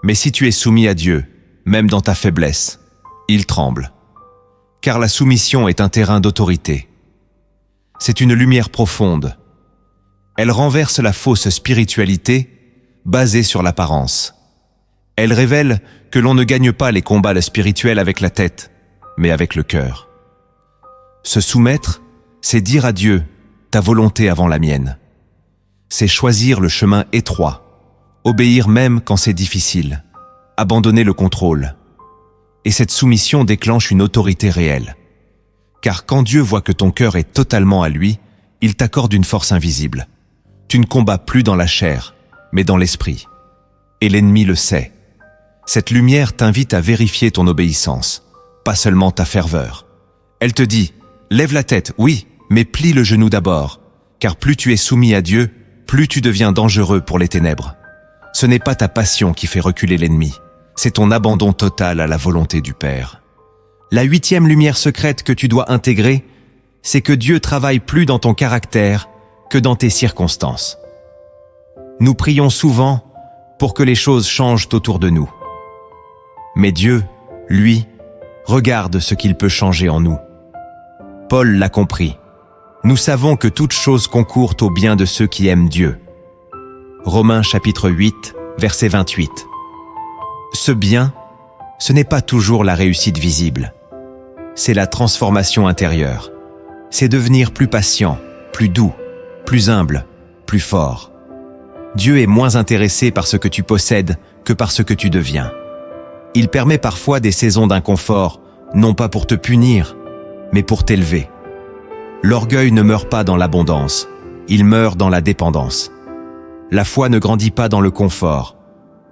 Mais si tu es soumis à Dieu, même dans ta faiblesse, il tremble. Car la soumission est un terrain d'autorité. C'est une lumière profonde. Elle renverse la fausse spiritualité basée sur l'apparence. Elle révèle que l'on ne gagne pas les combats spirituels avec la tête, mais avec le cœur. Se soumettre, c'est dire à Dieu « ta volonté avant la mienne ». C'est choisir le chemin étroit, obéir même quand c'est difficile, abandonner le contrôle. Et cette soumission déclenche une autorité réelle. Car quand Dieu voit que ton cœur est totalement à lui, il t'accorde une force invisible. Tu ne combats plus dans la chair, mais dans l'esprit. Et l'ennemi le sait. Cette lumière t'invite à vérifier ton obéissance, pas seulement ta ferveur. Elle te dit, lève la tête, oui, mais plie le genou d'abord, car plus tu es soumis à Dieu, plus tu deviens dangereux pour les ténèbres. Ce n'est pas ta passion qui fait reculer l'ennemi, c'est ton abandon total à la volonté du Père. La 8e lumière secrète que tu dois intégrer, c'est que Dieu travaille plus dans ton caractère que dans tes circonstances. Nous prions souvent pour que les choses changent autour de nous. Mais Dieu, lui, Regarde ce qu'il peut changer en nous. Paul l'a compris. Nous savons que toute chose concourt au bien de ceux qui aiment Dieu. Romains chapitre 8, verset 28. Ce bien, ce n'est pas toujours la réussite visible. C'est la transformation intérieure. C'est devenir plus patient, plus doux, plus humble, plus fort. Dieu est moins intéressé par ce que tu possèdes que par ce que tu deviens. Il permet parfois des saisons d'inconfort, non pas pour te punir, mais pour t'élever. L'orgueil ne meurt pas dans l'abondance, il meurt dans la dépendance. La foi ne grandit pas dans le confort,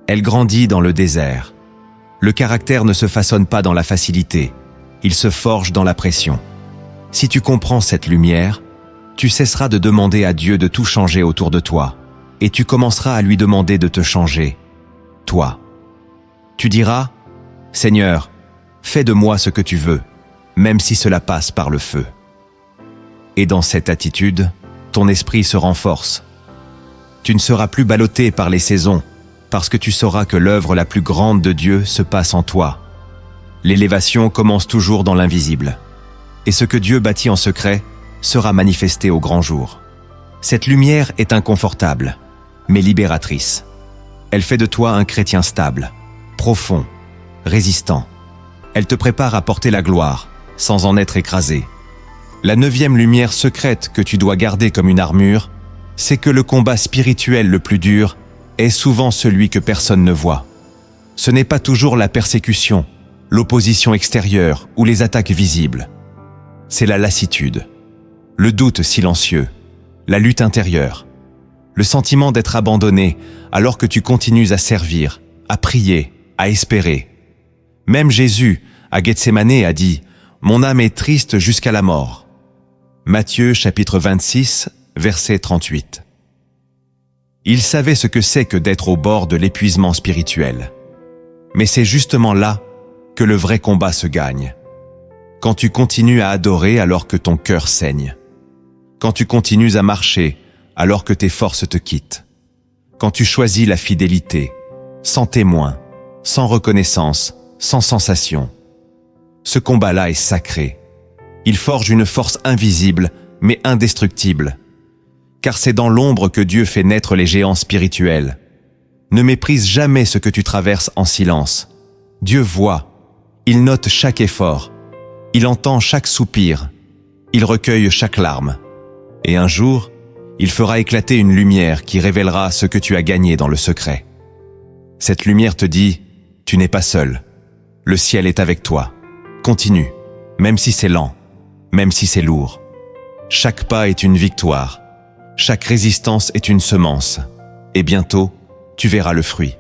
elle grandit dans le désert. Le caractère ne se façonne pas dans la facilité, il se forge dans la pression. Si tu comprends cette lumière, tu cesseras de demander à Dieu de tout changer autour de toi, et tu commenceras à lui demander de te changer, toi. Tu diras, « Seigneur, fais de moi ce que tu veux, même si cela passe par le feu. » Et dans cette attitude, ton esprit se renforce. Tu ne seras plus ballotté par les saisons, parce que tu sauras que l'œuvre la plus grande de Dieu se passe en toi. L'élévation commence toujours dans l'invisible. Et ce que Dieu bâtit en secret sera manifesté au grand jour. Cette lumière est inconfortable, mais libératrice. Elle fait de toi un chrétien stable, profond, résistant. Elle te prépare à porter la gloire, sans en être écrasé. La 9e lumière secrète que tu dois garder comme une armure, c'est que le combat spirituel le plus dur est souvent celui que personne ne voit. Ce n'est pas toujours la persécution, l'opposition extérieure ou les attaques visibles. C'est la lassitude, le doute silencieux, la lutte intérieure, le sentiment d'être abandonné alors que tu continues à servir, à prier, à espérer. Même Jésus, à Gethsémanée, a dit « Mon âme est triste jusqu'à la mort ». Matthieu chapitre 26, verset 38. Il savait ce que c'est que d'être au bord de l'épuisement spirituel. Mais c'est justement là que le vrai combat se gagne. Quand tu continues à adorer alors que ton cœur saigne. Quand tu continues à marcher alors que tes forces te quittent. Quand tu choisis la fidélité, sans témoin, sans reconnaissance, sans sensation. Ce combat-là est sacré. Il forge une force invisible, mais indestructible. Car c'est dans l'ombre que Dieu fait naître les géants spirituels. Ne méprise jamais ce que tu traverses en silence. Dieu voit, il note chaque effort, il entend chaque soupir, il recueille chaque larme. Et un jour, il fera éclater une lumière qui révélera ce que tu as gagné dans le secret. Cette lumière te dit, tu n'es pas seul. Le ciel est avec toi. Continue, même si c'est lent, même si c'est lourd. Chaque pas est une victoire. Chaque résistance est une semence. Et bientôt, tu verras le fruit.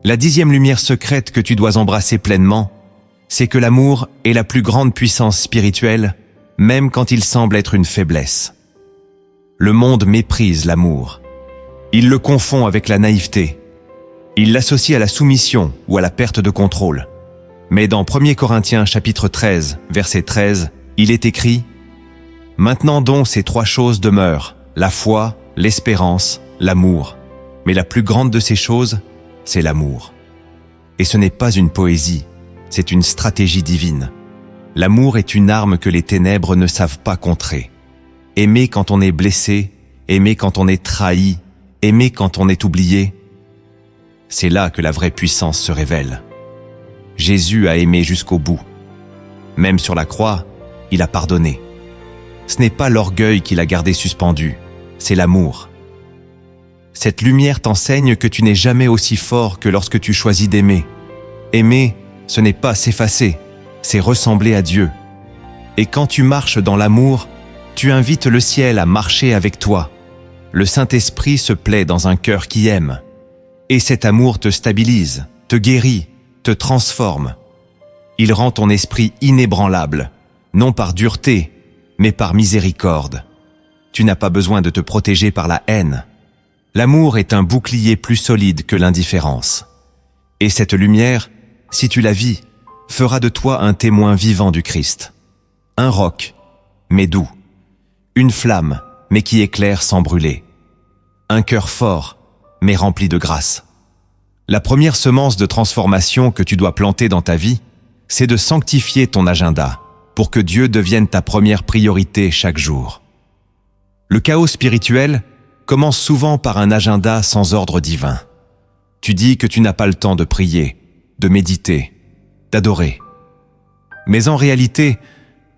La 10e lumière secrète que tu dois embrasser pleinement, c'est que l'amour est la plus grande puissance spirituelle, même quand il semble être une faiblesse. Le monde méprise l'amour. Il le confond avec la naïveté. Il l'associe à la soumission ou à la perte de contrôle. Mais dans 1 Corinthiens chapitre 13, verset 13, il est écrit « Maintenant donc ces 3 choses demeurent, la foi, l'espérance, l'amour. Mais la plus grande de ces choses, c'est l'amour. » Et ce n'est pas une poésie, c'est une stratégie divine. L'amour est une arme que les ténèbres ne savent pas contrer. Aimer quand on est blessé, aimer quand on est trahi, aimer quand on est oublié, c'est là que la vraie puissance se révèle. Jésus a aimé jusqu'au bout. Même sur la croix, il a pardonné. Ce n'est pas l'orgueil qui l'a gardé suspendu, c'est l'amour. Cette lumière t'enseigne que tu n'es jamais aussi fort que lorsque tu choisis d'aimer. Aimer, ce n'est pas s'effacer, c'est ressembler à Dieu. Et quand tu marches dans l'amour, tu invites le ciel à marcher avec toi. Le Saint-Esprit se plaît dans un cœur qui aime. Et cet amour te stabilise, te guérit, te transforme. Il rend ton esprit inébranlable, non par dureté, mais par miséricorde. Tu n'as pas besoin de te protéger par la haine. L'amour est un bouclier plus solide que l'indifférence. Et cette lumière, si tu la vis, fera de toi un témoin vivant du Christ. Un roc, mais doux. Une flamme, mais qui éclaire sans brûler. Un cœur fort, mais rempli de grâce. La première semence de transformation que tu dois planter dans ta vie, c'est de sanctifier ton agenda pour que Dieu devienne ta première priorité chaque jour. Le chaos spirituel commence souvent par un agenda sans ordre divin. Tu dis que tu n'as pas le temps de prier, de méditer, d'adorer. Mais en réalité,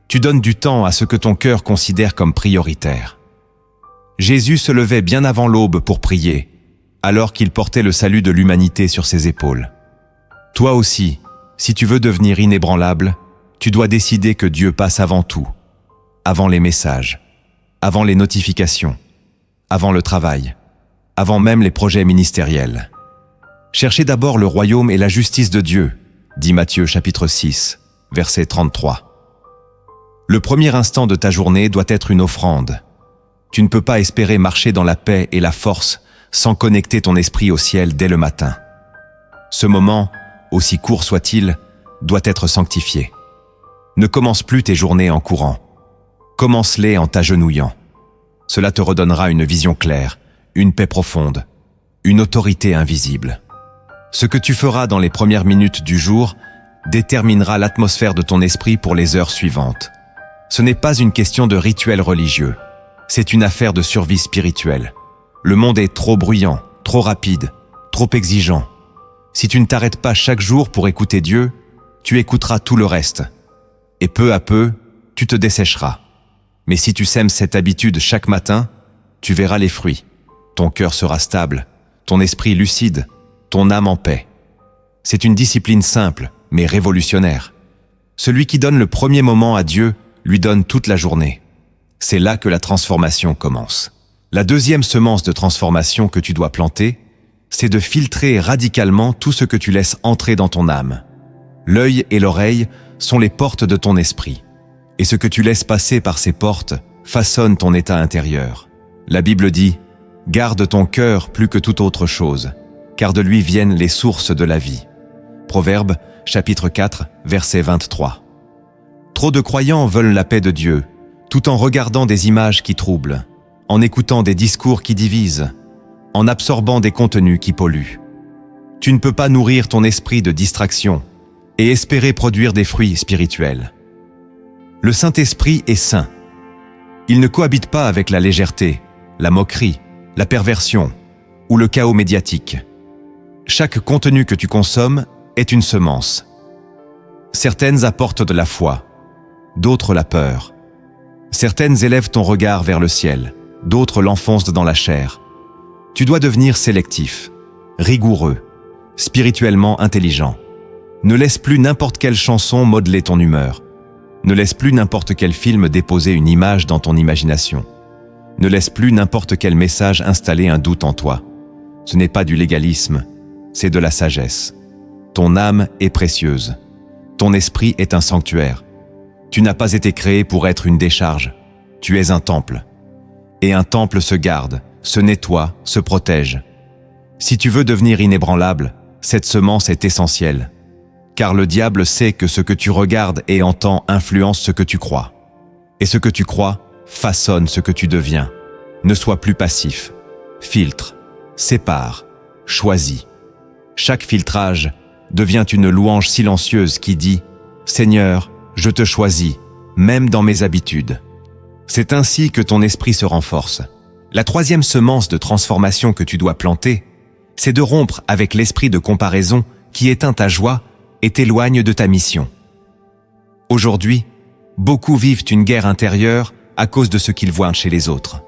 tu donnes du temps à ce que ton cœur considère comme prioritaire. Jésus se levait bien avant l'aube pour prier, alors qu'il portait le salut de l'humanité sur ses épaules. Toi aussi, si tu veux devenir inébranlable, tu dois décider que Dieu passe avant tout, avant les messages, avant les notifications, avant le travail, avant même les projets ministériels. Cherchez d'abord le royaume et la justice de Dieu, dit Matthieu chapitre 6, verset 33. Le premier instant de ta journée doit être une offrande. Tu ne peux pas espérer marcher dans la paix et la force sans connecter ton esprit au ciel dès le matin. Ce moment, aussi court soit-il, doit être sanctifié. Ne commence plus tes journées en courant. Commence-les en t'agenouillant. Cela te redonnera une vision claire, une paix profonde, une autorité invisible. Ce que tu feras dans les premières minutes du jour déterminera l'atmosphère de ton esprit pour les heures suivantes. Ce n'est pas une question de rituel religieux, c'est une affaire de survie spirituelle. Le monde est trop bruyant, trop rapide, trop exigeant. Si tu ne t'arrêtes pas chaque jour pour écouter Dieu, tu écouteras tout le reste. Et peu à peu, tu te dessécheras. Mais si tu sèmes cette habitude chaque matin, tu verras les fruits. Ton cœur sera stable, ton esprit lucide, ton âme en paix. C'est une discipline simple, mais révolutionnaire. Celui qui donne le premier moment à Dieu lui donne toute la journée. C'est là que la transformation commence. La deuxième semence de transformation que tu dois planter, c'est de filtrer radicalement tout ce que tu laisses entrer dans ton âme. L'œil et l'oreille sont les portes de ton esprit. Et ce que tu laisses passer par ces portes façonne ton état intérieur. La Bible dit « Garde ton cœur plus que toute autre chose, car de lui viennent les sources de la vie. » Proverbe, chapitre 4, verset 23. Trop de croyants veulent la paix de Dieu, tout en regardant des images qui troublent, en écoutant des discours qui divisent, en absorbant des contenus qui polluent. Tu ne peux pas nourrir ton esprit de distraction et espérer produire des fruits spirituels. Le Saint-Esprit est saint. Il ne cohabite pas avec la légèreté, la moquerie, la perversion ou le chaos médiatique. Chaque contenu que tu consommes est une semence. Certaines apportent de la foi, d'autres la peur. Certaines élèvent ton regard vers le ciel, d'autres l'enfoncent dans la chair. Tu dois devenir sélectif, rigoureux, spirituellement intelligent. Ne laisse plus n'importe quelle chanson modeler ton humeur. Ne laisse plus n'importe quel film déposer une image dans ton imagination. Ne laisse plus n'importe quel message installer un doute en toi. Ce n'est pas du légalisme, c'est de la sagesse. Ton âme est précieuse. Ton esprit est un sanctuaire. Tu n'as pas été créé pour être une décharge. Tu es un temple. Et un temple se garde, se nettoie, se protège. Si tu veux devenir inébranlable, cette semence est essentielle. Car le diable sait que ce que tu regardes et entends influence ce que tu crois. Et ce que tu crois façonne ce que tu deviens. Ne sois plus passif. Filtre, sépare, choisis. Chaque filtrage devient une louange silencieuse qui dit « Seigneur, je te choisis, même dans mes habitudes. » C'est ainsi que ton esprit se renforce. La troisième semence de transformation que tu dois planter, c'est de rompre avec l'esprit de comparaison qui éteint ta joie et t'éloigne de ta mission. Aujourd'hui, beaucoup vivent une guerre intérieure à cause de ce qu'ils voient chez les autres.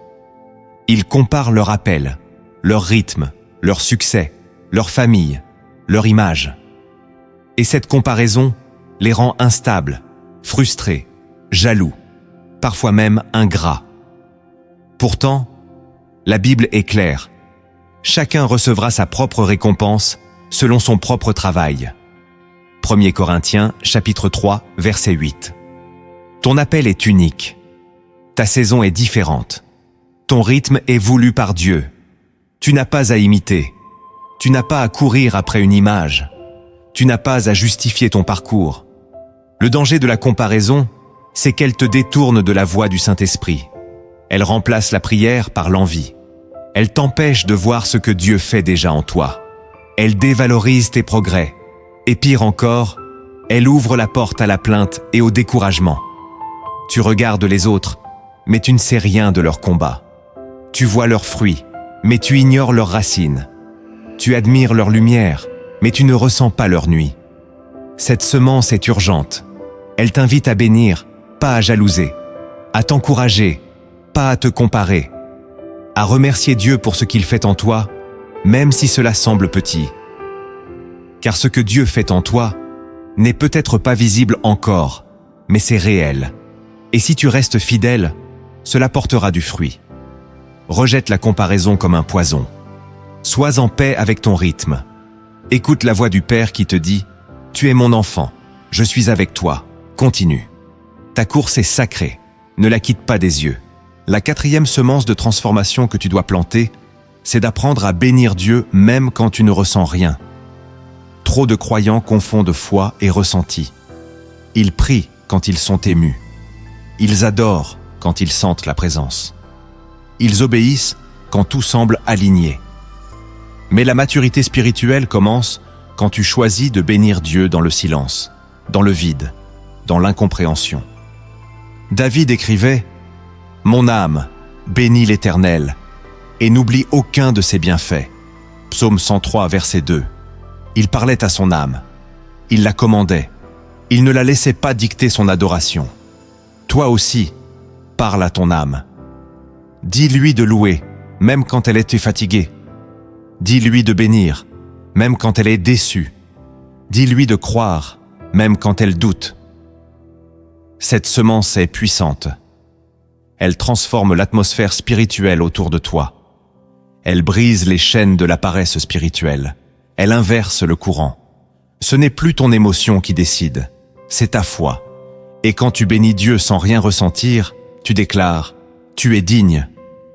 Ils comparent leur appel, leur rythme, leur succès, leur famille, leur image. Et cette comparaison les rend instables, frustrés, jaloux, parfois même ingrats. Pourtant, la Bible est claire. Chacun recevra sa propre récompense selon son propre travail. 1 Corinthiens, chapitre 3, verset 8. Ton appel est unique. Ta saison est différente. Ton rythme est voulu par Dieu. Tu n'as pas à imiter. Tu n'as pas à courir après une image. Tu n'as pas à justifier ton parcours. Le danger de la comparaison, c'est qu'elle te détourne de la voie du Saint-Esprit. Elle remplace la prière par l'envie. Elle t'empêche de voir ce que Dieu fait déjà en toi. Elle dévalorise tes progrès. Et pire encore, Elle ouvre la porte à la plainte et au découragement. Tu regardes les autres, mais tu ne sais rien de leur combat. Tu vois leurs fruits, mais tu ignores leurs racines. Tu admires leur lumière, mais tu ne ressens pas leur nuit. Cette semence est urgente. Elle t'invite à bénir, pas à jalouser, à t'encourager, pas à te comparer, à remercier Dieu pour ce qu'il fait en toi, même si cela semble petit. Car ce que Dieu fait en toi n'est peut-être pas visible encore, mais c'est réel. Et si tu restes fidèle, cela portera du fruit. Rejette la comparaison comme un poison. Sois en paix avec ton rythme. Écoute la voix du Père qui te dit « Tu es mon enfant, je suis avec toi, continue ». Ta course est sacrée, ne la quitte pas des yeux. La 4e semence de transformation que tu dois planter, c'est d'apprendre à bénir Dieu même quand tu ne ressens rien. Trop de croyants confondent foi et ressenti. Ils prient quand ils sont émus. Ils adorent quand ils sentent la présence. Ils obéissent quand tout semble aligné. Mais la maturité spirituelle commence quand tu choisis de bénir Dieu dans le silence, dans le vide, dans l'incompréhension. David écrivait « Mon âme, bénis l'Éternel, et n'oublie aucun de ses bienfaits ». Psaume 103, verset 2. Il parlait à son âme. Il la commandait. Il ne la laissait pas dicter son adoration. Toi aussi, parle à ton âme. Dis-lui de louer, même quand elle était fatiguée. Dis-lui de bénir, même quand elle est déçue. Dis-lui de croire, même quand elle doute. Cette semence est puissante. Elle transforme l'atmosphère spirituelle autour de toi. Elle brise les chaînes de la paresse spirituelle. Elle inverse le courant. Ce n'est plus ton émotion qui décide, c'est ta foi. Et quand tu bénis Dieu sans rien ressentir, tu déclares « Tu es digne,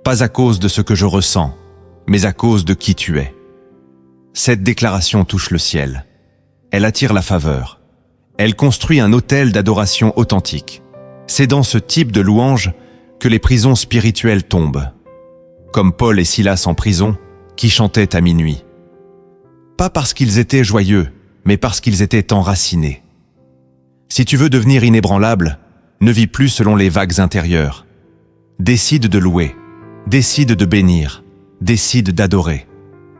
pas à cause de ce que je ressens, mais à cause de qui tu es ». Cette déclaration touche le ciel. Elle attire la faveur. Elle construit un autel d'adoration authentique. C'est dans ce type de louange que les prisons spirituelles tombent. Comme Paul et Silas en prison, qui chantaient à minuit. Pas parce qu'ils étaient joyeux, mais parce qu'ils étaient enracinés. Si tu veux devenir inébranlable, ne vis plus selon les vagues intérieures. Décide de louer, décide de bénir, décide d'adorer.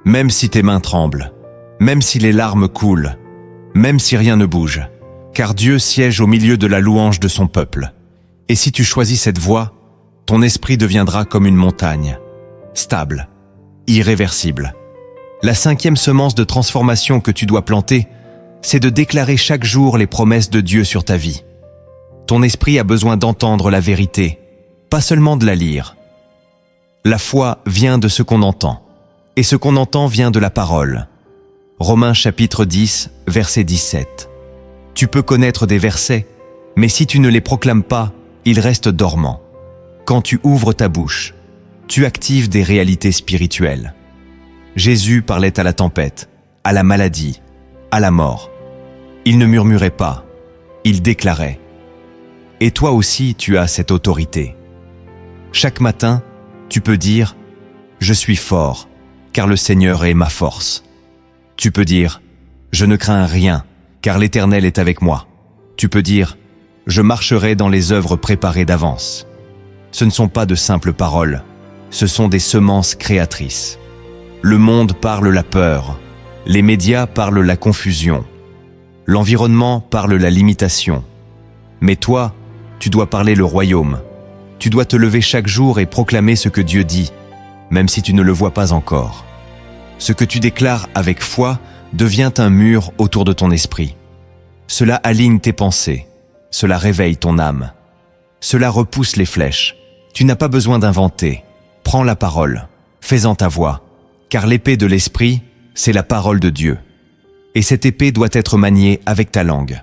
Même si tes mains tremblent, même si les larmes coulent, même si rien ne bouge, car Dieu siège au milieu de la louange de son peuple. Et si tu choisis cette voie, ton esprit deviendra comme une montagne, stable, irréversible. La 5e semence de transformation que tu dois planter, c'est de déclarer chaque jour les promesses de Dieu sur ta vie. Ton esprit a besoin d'entendre la vérité, pas seulement de la lire. La foi vient de ce qu'on entend, et ce qu'on entend vient de la parole. Romains chapitre 10, verset 17. Tu peux connaître des versets, mais si tu ne les proclames pas, ils restent dormants. Quand tu ouvres ta bouche, tu actives des réalités spirituelles. Jésus parlait à la tempête, à la maladie, à la mort. Il ne murmurait pas, il déclarait. Et toi aussi, tu as cette autorité. Chaque matin, tu peux dire « Je suis fort, car le Seigneur est ma force ». Tu peux dire « Je ne crains rien, car l'Éternel est avec moi ». Tu peux dire « Je marcherai dans les œuvres préparées d'avance ». Ce ne sont pas de simples paroles, ce sont des semences créatrices. Le monde parle la peur, les médias parlent la confusion, l'environnement parle la limitation. Mais toi, tu dois parler le royaume. Tu dois te lever chaque jour et proclamer ce que Dieu dit, même si tu ne le vois pas encore. Ce que tu déclares avec foi devient un mur autour de ton esprit. Cela aligne tes pensées, cela réveille ton âme. Cela repousse les flèches. Tu n'as pas besoin d'inventer. Prends la parole, fais-en ta voix. Car l'épée de l'esprit, c'est la parole de Dieu. Et cette épée doit être maniée avec ta langue.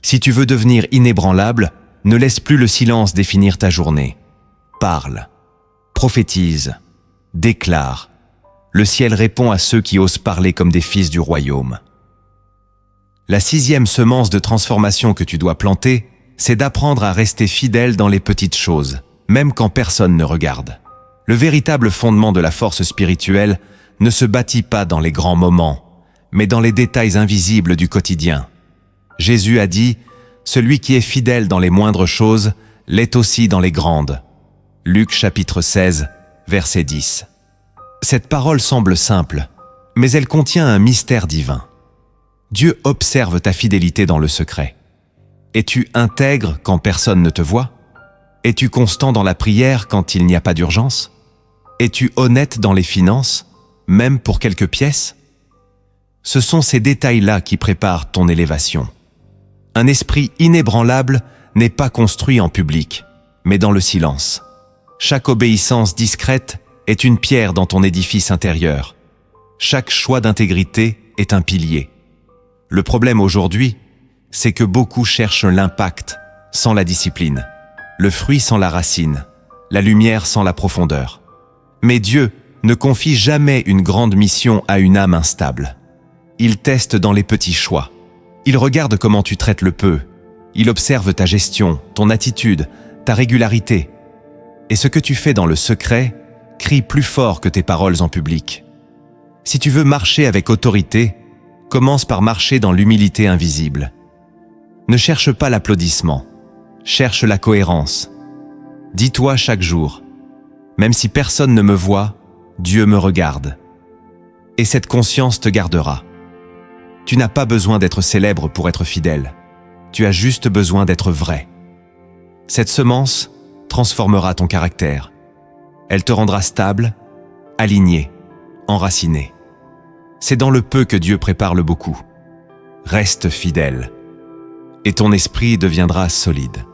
Si tu veux devenir inébranlable, ne laisse plus le silence définir ta journée. Parle, prophétise, déclare. Le ciel répond à ceux qui osent parler comme des fils du royaume. La 6e semence de transformation que tu dois planter, c'est d'apprendre à rester fidèle dans les petites choses, même quand personne ne regarde. Le véritable fondement de la force spirituelle ne se bâtit pas dans les grands moments, mais dans les détails invisibles du quotidien. Jésus a dit « Celui qui est fidèle dans les moindres choses l'est aussi dans les grandes ». Luc chapitre 16, verset 10. Cette parole semble simple, mais elle contient un mystère divin. Dieu observe ta fidélité dans le secret. Es-tu intègre quand personne ne te voit? Es-tu constant dans la prière quand il n'y a pas d'urgence? Es-tu honnête dans les finances, même pour quelques pièces? Ce sont ces détails-là qui préparent ton élévation. Un esprit inébranlable n'est pas construit en public, mais dans le silence. Chaque obéissance discrète est une pierre dans ton édifice intérieur. Chaque choix d'intégrité est un pilier. Le problème aujourd'hui, c'est que beaucoup cherchent l'impact sans la discipline, le fruit sans la racine, la lumière sans la profondeur. Mais Dieu ne confie jamais une grande mission à une âme instable. Il teste dans les petits choix. Il regarde comment tu traites le peu. Il observe ta gestion, ton attitude, ta régularité. Et ce que tu fais dans le secret crie plus fort que tes paroles en public. Si tu veux marcher avec autorité, commence par marcher dans l'humilité invisible. Ne cherche pas l'applaudissement, cherche la cohérence. Dis-toi chaque jour, même si personne ne me voit, Dieu me regarde. Et cette conscience te gardera. Tu n'as pas besoin d'être célèbre pour être fidèle. Tu as juste besoin d'être vrai. Cette semence transformera ton caractère. Elle te rendra stable, aligné, enraciné. C'est dans le peu que Dieu prépare le beaucoup. Reste fidèle. Et ton esprit deviendra solide.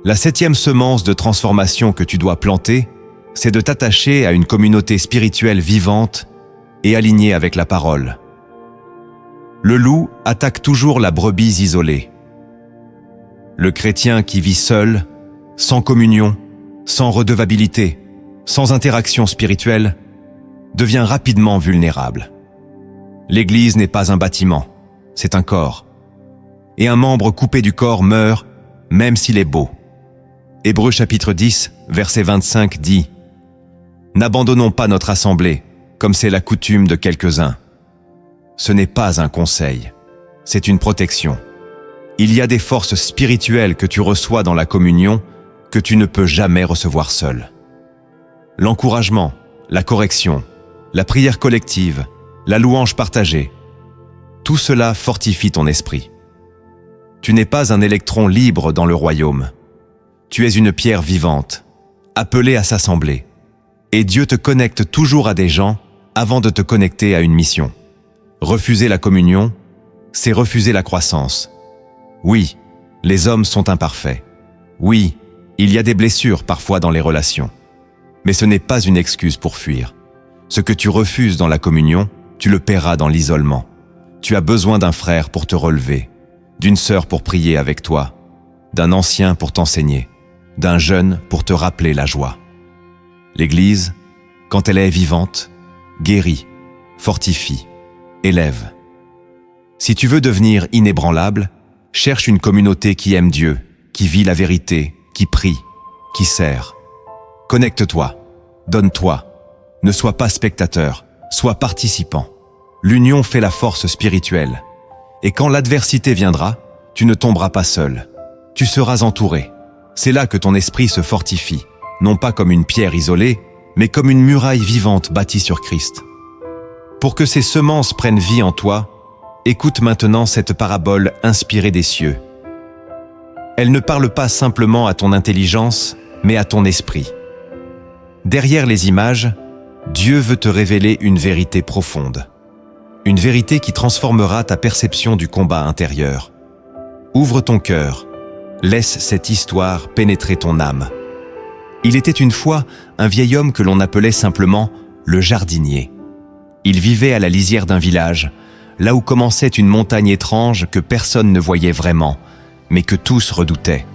La 7e semence de transformation que tu dois planter, c'est de t'attacher à une communauté spirituelle vivante et alignée avec la parole. Le loup attaque toujours la brebis isolée. Le chrétien qui vit seul, sans communion, sans redevabilité, sans interaction spirituelle, devient rapidement vulnérable. L'Église n'est pas un bâtiment, c'est un corps. Et un membre coupé du corps meurt, même s'il est beau. Hébreux chapitre 10, verset 25 dit « N'abandonnons pas notre assemblée, comme c'est la coutume de quelques-uns. Ce n'est pas un conseil, c'est une protection. Il y a des forces spirituelles que tu reçois dans la communion que tu ne peux jamais recevoir seul. L'encouragement, la correction, la prière collective, la louange partagée, tout cela fortifie ton esprit. Tu n'es pas un électron libre dans le royaume. Tu es une pierre vivante, appelée à s'assembler. Et Dieu te connecte toujours à des gens avant de te connecter à une mission. Refuser la communion, c'est refuser la croissance. Oui, les hommes sont imparfaits. Oui, il y a des blessures parfois dans les relations. Mais ce n'est pas une excuse pour fuir. Ce que tu refuses dans la communion, tu le paieras dans l'isolement. Tu as besoin d'un frère pour te relever, d'une sœur pour prier avec toi, d'un ancien pour t'enseigner, d'un jeune pour te rappeler la joie. L'Église, quand elle est vivante, guérit, fortifie, élève. Si tu veux devenir inébranlable, cherche une communauté qui aime Dieu, qui vit la vérité, qui prie, qui sert. Connecte-toi, donne-toi, ne sois pas spectateur, sois participant. L'union fait la force spirituelle. Et quand l'adversité viendra, tu ne tomberas pas seul. Tu seras entouré. C'est là que ton esprit se fortifie, non pas comme une pierre isolée, mais comme une muraille vivante bâtie sur Christ. Pour que ces semences prennent vie en toi, écoute maintenant cette parabole inspirée des cieux. Elle ne parle pas simplement à ton intelligence, mais à ton esprit. Derrière les images, Dieu veut te révéler une vérité profonde. Une vérité qui transformera ta perception du combat intérieur. Ouvre ton cœur, laisse cette histoire pénétrer ton âme. Il était une fois un vieil homme que l'on appelait simplement le jardinier. Il vivait à la lisière d'un village, là où commençait une montagne étrange que personne ne voyait vraiment, mais que tous redoutaient.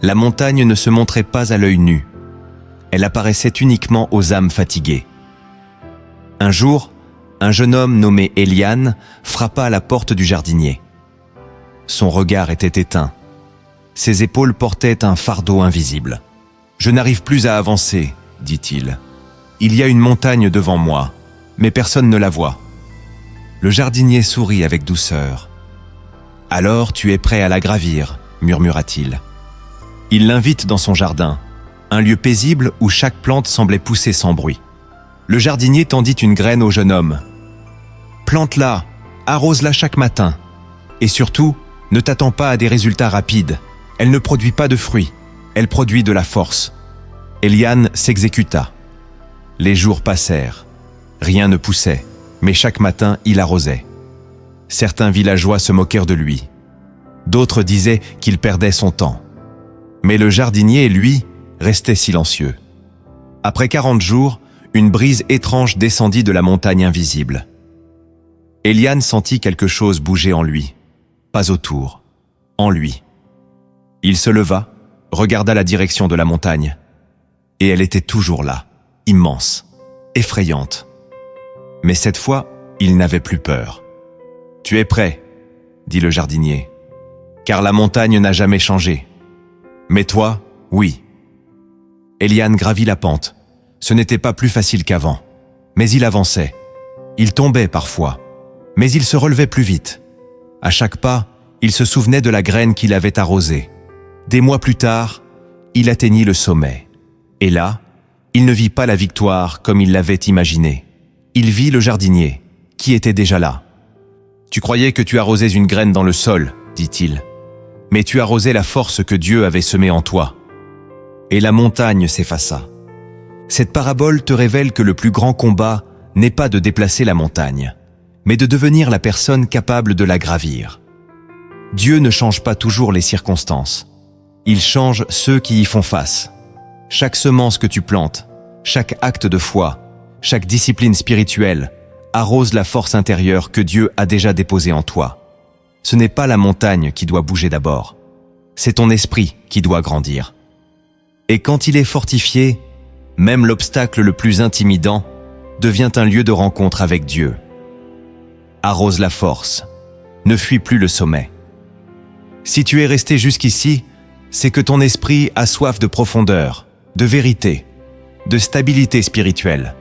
La montagne ne se montrait pas à l'œil nu. Elle apparaissait uniquement aux âmes fatiguées. Un jour, un jeune homme nommé Éliane frappa à la porte du jardinier. Son regard était éteint. Ses épaules portaient un fardeau invisible. « Je n'arrive plus à avancer, dit-il. Il y a une montagne devant moi, mais personne ne la voit. » Le jardinier sourit avec douceur. « Alors tu es prêt à la gravir, murmura-t-il. Il l'invite dans son jardin, un lieu paisible où chaque plante semblait pousser sans bruit. Le jardinier tendit une graine au jeune homme. « Plante-la, arrose-la chaque matin. Et surtout, ne t'attends pas à des résultats rapides. Elle ne produit pas de fruits, elle produit de la force. » Éliane s'exécuta. Les jours passèrent. Rien ne poussait, mais chaque matin, il arrosait. Certains villageois se moquèrent de lui. D'autres disaient qu'il perdait son temps. Mais le jardinier, lui, restait silencieux. Après 40 jours, une brise étrange descendit de la montagne invisible. Éliane sentit quelque chose bouger en lui. Pas autour, en lui. Il se leva, regarda la direction de la montagne. Et elle était toujours là, immense, effrayante. Mais cette fois, il n'avait plus peur. « Tu es prêt ?» dit le jardinier. « Car la montagne n'a jamais changé. Mais toi, oui. » Éliane gravit la pente. Ce n'était pas plus facile qu'avant. Mais il avançait. Il tombait parfois. Mais il se relevait plus vite. À chaque pas, il se souvenait de la graine qu'il avait arrosée. Des mois plus tard, il atteignit le sommet. Et là, il ne vit pas la victoire comme il l'avait imaginé. Il vit le jardinier, qui était déjà là. « Tu croyais que tu arrosais une graine dans le sol, dit-il. Mais tu arrosais la force que Dieu avait semée en toi. » Et la montagne s'effaça. Cette parabole te révèle que le plus grand combat n'est pas de déplacer la montagne, mais de devenir la personne capable de la gravir. Dieu ne change pas toujours les circonstances. Il change ceux qui y font face. Chaque semence que tu plantes, chaque acte de foi, chaque discipline spirituelle arrose la force intérieure que Dieu a déjà déposée en toi. Ce n'est pas la montagne qui doit bouger d'abord, c'est ton esprit qui doit grandir. Et quand il est fortifié, même l'obstacle le plus intimidant devient un lieu de rencontre avec Dieu. Arrose la force, ne fuis plus le sommet. Si tu es resté jusqu'ici, c'est que ton esprit a soif de profondeur, de vérité, de stabilité spirituelle.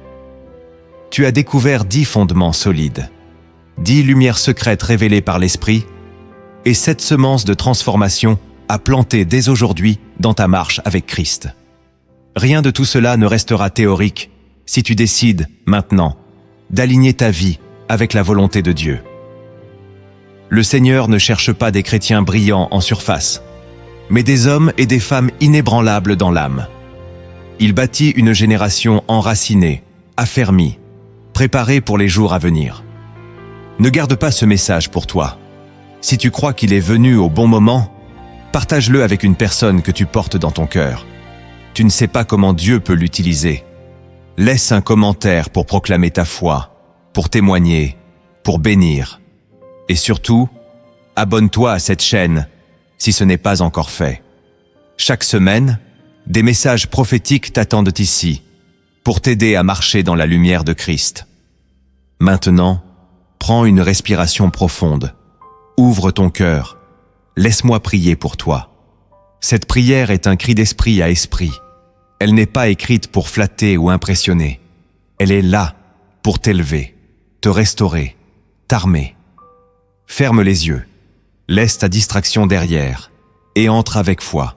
Tu as découvert 10 fondements solides, 10 lumières secrètes révélées par l'esprit, et 7 semences de transformation à planter dès aujourd'hui dans ta marche avec Christ. Rien de tout cela ne restera théorique si tu décides, maintenant, d'aligner ta vie avec la volonté de Dieu. Le Seigneur ne cherche pas des chrétiens brillants en surface, mais des hommes et des femmes inébranlables dans l'âme. Il bâtit une génération enracinée, affermie, préparée pour les jours à venir. Ne garde pas ce message pour toi. Si tu crois qu'il est venu au bon moment, partage-le avec une personne que tu portes dans ton cœur. Tu ne sais pas comment Dieu peut l'utiliser. Laisse un commentaire pour proclamer ta foi, pour témoigner, pour bénir. Et surtout, abonne-toi à cette chaîne si ce n'est pas encore fait. Chaque semaine, des messages prophétiques t'attendent ici pour t'aider à marcher dans la lumière de Christ. Maintenant, prends une respiration profonde. Ouvre ton cœur. Laisse-moi prier pour toi. Cette prière est un cri d'esprit à esprit. Elle n'est pas écrite pour flatter ou impressionner. Elle est là pour t'élever, te restaurer, t'armer. Ferme les yeux, laisse ta distraction derrière et entre avec foi.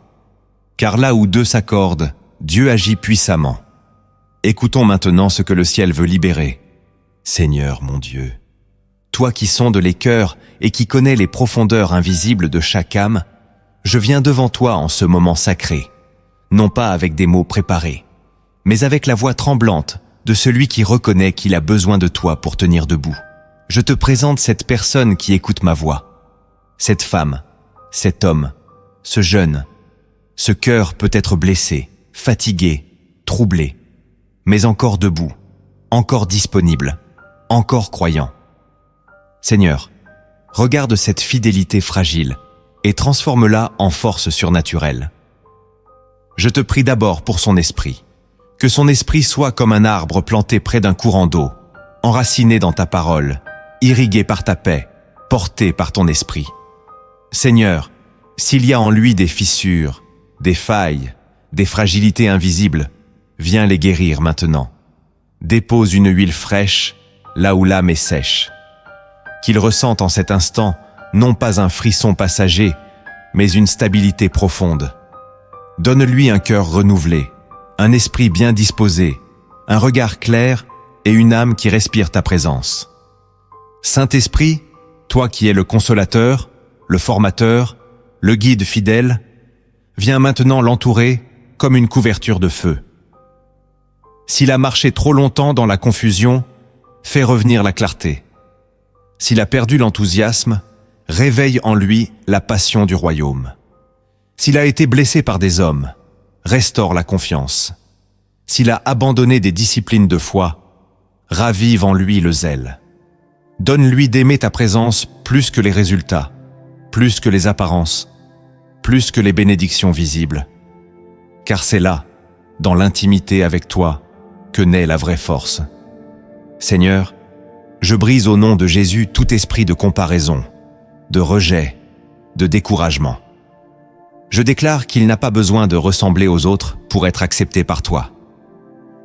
Car là où deux s'accordent, Dieu agit puissamment. Écoutons maintenant ce que le ciel veut libérer. Seigneur mon Dieu, toi qui sondes les cœurs et qui connais les profondeurs invisibles de chaque âme, je viens devant toi en ce moment sacré, non pas avec des mots préparés, mais avec la voix tremblante de celui qui reconnaît qu'il a besoin de toi pour tenir debout. Je te présente cette personne qui écoute ma voix, cette femme, cet homme, ce jeune. Ce cœur peut être blessé, fatigué, troublé, mais encore debout, encore disponible, encore croyant. Seigneur, regarde cette fidélité fragile et transforme-la en force surnaturelle. Je te prie d'abord pour son esprit, que son esprit soit comme un arbre planté près d'un courant d'eau, enraciné dans ta parole, irrigué par ta paix, porté par ton esprit. Seigneur, s'il y a en lui des fissures, des failles, des fragilités invisibles, viens les guérir maintenant. Dépose une huile fraîche là où l'âme est sèche. Qu'il ressente en cet instant non pas un frisson passager, mais une stabilité profonde. Donne-lui un cœur renouvelé, un esprit bien disposé, un regard clair et une âme qui respire ta présence. Saint-Esprit, toi qui es le consolateur, le formateur, le guide fidèle, viens maintenant l'entourer comme une couverture de feu. S'il a marché trop longtemps dans la confusion, fais revenir la clarté. S'il a perdu l'enthousiasme, réveille en lui la passion du royaume. S'il a été blessé par des hommes, restaure la confiance. S'il a abandonné des disciplines de foi, ravive en lui le zèle. Donne-lui d'aimer ta présence plus que les résultats, plus que les apparences, plus que les bénédictions visibles. Car c'est là, dans l'intimité avec toi, que naît la vraie force. Seigneur, je brise au nom de Jésus tout esprit de comparaison, de rejet, de découragement. Je déclare qu'il n'a pas besoin de ressembler aux autres pour être accepté par toi.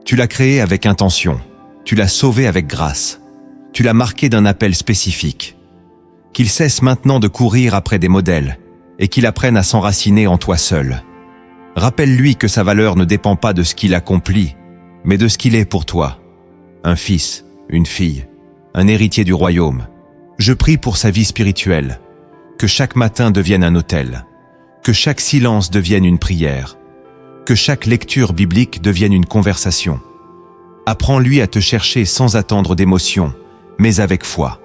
Tu l'as créé avec intention, tu l'as sauvé avec grâce, tu l'as marqué d'un appel spécifique. Qu'il cesse maintenant de courir après des modèles et qu'il apprenne à s'enraciner en toi seul. Rappelle-lui que sa valeur ne dépend pas de ce qu'il accomplit, mais de ce qu'il est pour toi. Un fils, une fille, un héritier du royaume. Je prie pour sa vie spirituelle, que chaque matin devienne un autel, que chaque silence devienne une prière, que chaque lecture biblique devienne une conversation. Apprends-lui à te chercher sans attendre d'émotion, mais avec foi.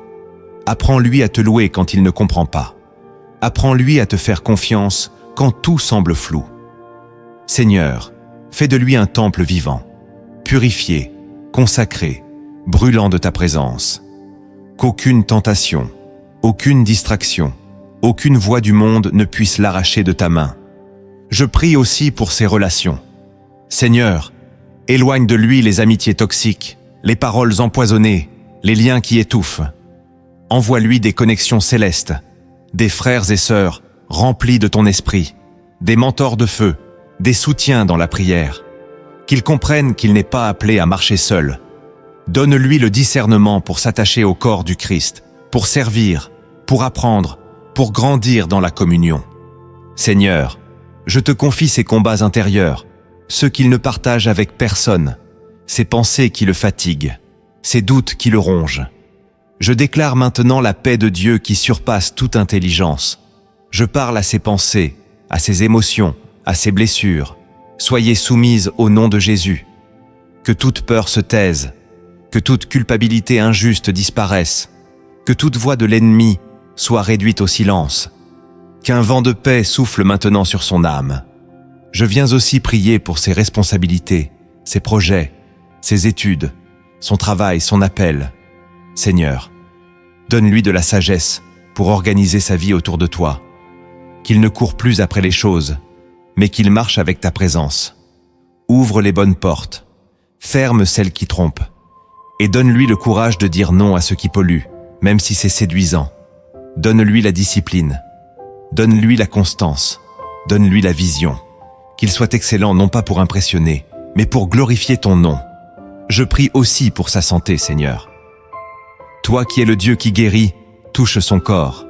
Apprends-lui à te louer quand il ne comprend pas. Apprends-lui à te faire confiance quand tout semble flou. Seigneur, fais de lui un temple vivant, purifié, consacré, brûlant de ta présence. Qu'aucune tentation, aucune distraction, aucune voix du monde ne puisse l'arracher de ta main. Je prie aussi pour ses relations. Seigneur, éloigne de lui les amitiés toxiques, les paroles empoisonnées, les liens qui étouffent. Envoie-lui des connexions célestes, des frères et sœurs remplis de ton esprit, des mentors de feu, des soutiens dans la prière. Qu'il comprenne qu'il n'est pas appelé à marcher seul. Donne-lui le discernement pour s'attacher au corps du Christ, pour servir, pour apprendre, pour grandir dans la communion. Seigneur, je te confie ses combats intérieurs, ceux qu'il ne partage avec personne, ses pensées qui le fatiguent, ses doutes qui le rongent. Je déclare maintenant la paix de Dieu qui surpasse toute intelligence. Je parle à ses pensées, à ses émotions, à ses blessures. Soyez soumises au nom de Jésus. Que toute peur se taise, que toute culpabilité injuste disparaisse, que toute voix de l'ennemi soit réduite au silence, qu'un vent de paix souffle maintenant sur son âme. Je viens aussi prier pour ses responsabilités, ses projets, ses études, son travail, son appel. Seigneur, donne-lui de la sagesse pour organiser sa vie autour de toi, qu'il ne court plus après les choses, mais qu'il marche avec ta présence. Ouvre les bonnes portes, ferme celles qui trompent, et donne-lui le courage de dire non à ce qui pollue, même si c'est séduisant. Donne-lui la discipline, donne-lui la constance, donne-lui la vision, qu'il soit excellent non pas pour impressionner, mais pour glorifier ton nom. Je prie aussi pour sa santé, Seigneur. Toi qui es le Dieu qui guérit, touche son corps.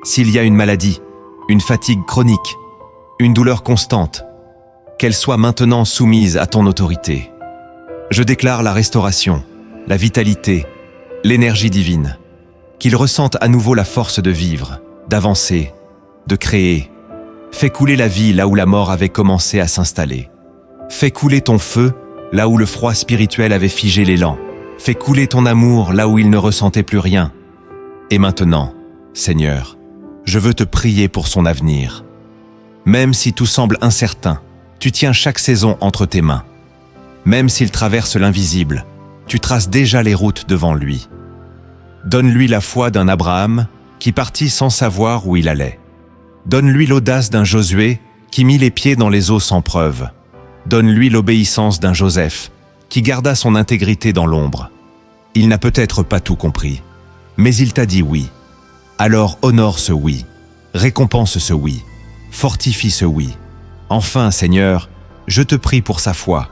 S'il y a une maladie, une fatigue chronique, une douleur constante, qu'elle soit maintenant soumise à ton autorité. Je déclare la restauration, la vitalité, l'énergie divine, qu'il ressente à nouveau la force de vivre, d'avancer, de créer. Fais couler la vie là où la mort avait commencé à s'installer. Fais couler ton feu là où le froid spirituel avait figé l'élan. Fais couler ton amour là où il ne ressentait plus rien. Et maintenant, Seigneur, je veux te prier pour son avenir. Même si tout semble incertain, tu tiens chaque saison entre tes mains. Même s'il traverse l'invisible, tu traces déjà les routes devant lui. Donne-lui la foi d'un Abraham qui partit sans savoir où il allait. Donne-lui l'audace d'un Josué qui mit les pieds dans les eaux sans preuve. Donne-lui l'obéissance d'un Joseph qui garda son intégrité dans l'ombre. Il n'a peut-être pas tout compris, mais il t'a dit oui. Alors honore ce oui, récompense ce oui, fortifie ce oui. Enfin, Seigneur, je te prie pour sa foi.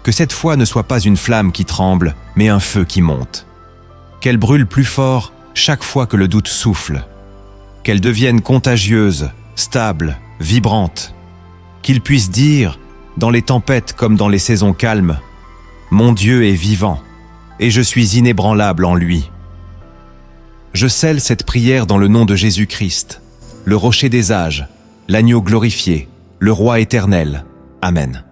Que cette foi ne soit pas une flamme qui tremble, mais un feu qui monte. Qu'elle brûle plus fort chaque fois que le doute souffle, qu'elles deviennent contagieuses, stables, vibrantes, qu'il puisse dire, dans les tempêtes comme dans les saisons calmes, « Mon Dieu est vivant, et je suis inébranlable en lui ». Je scelle cette prière dans le nom de Jésus-Christ, le rocher des âges, l'agneau glorifié, le roi éternel. Amen.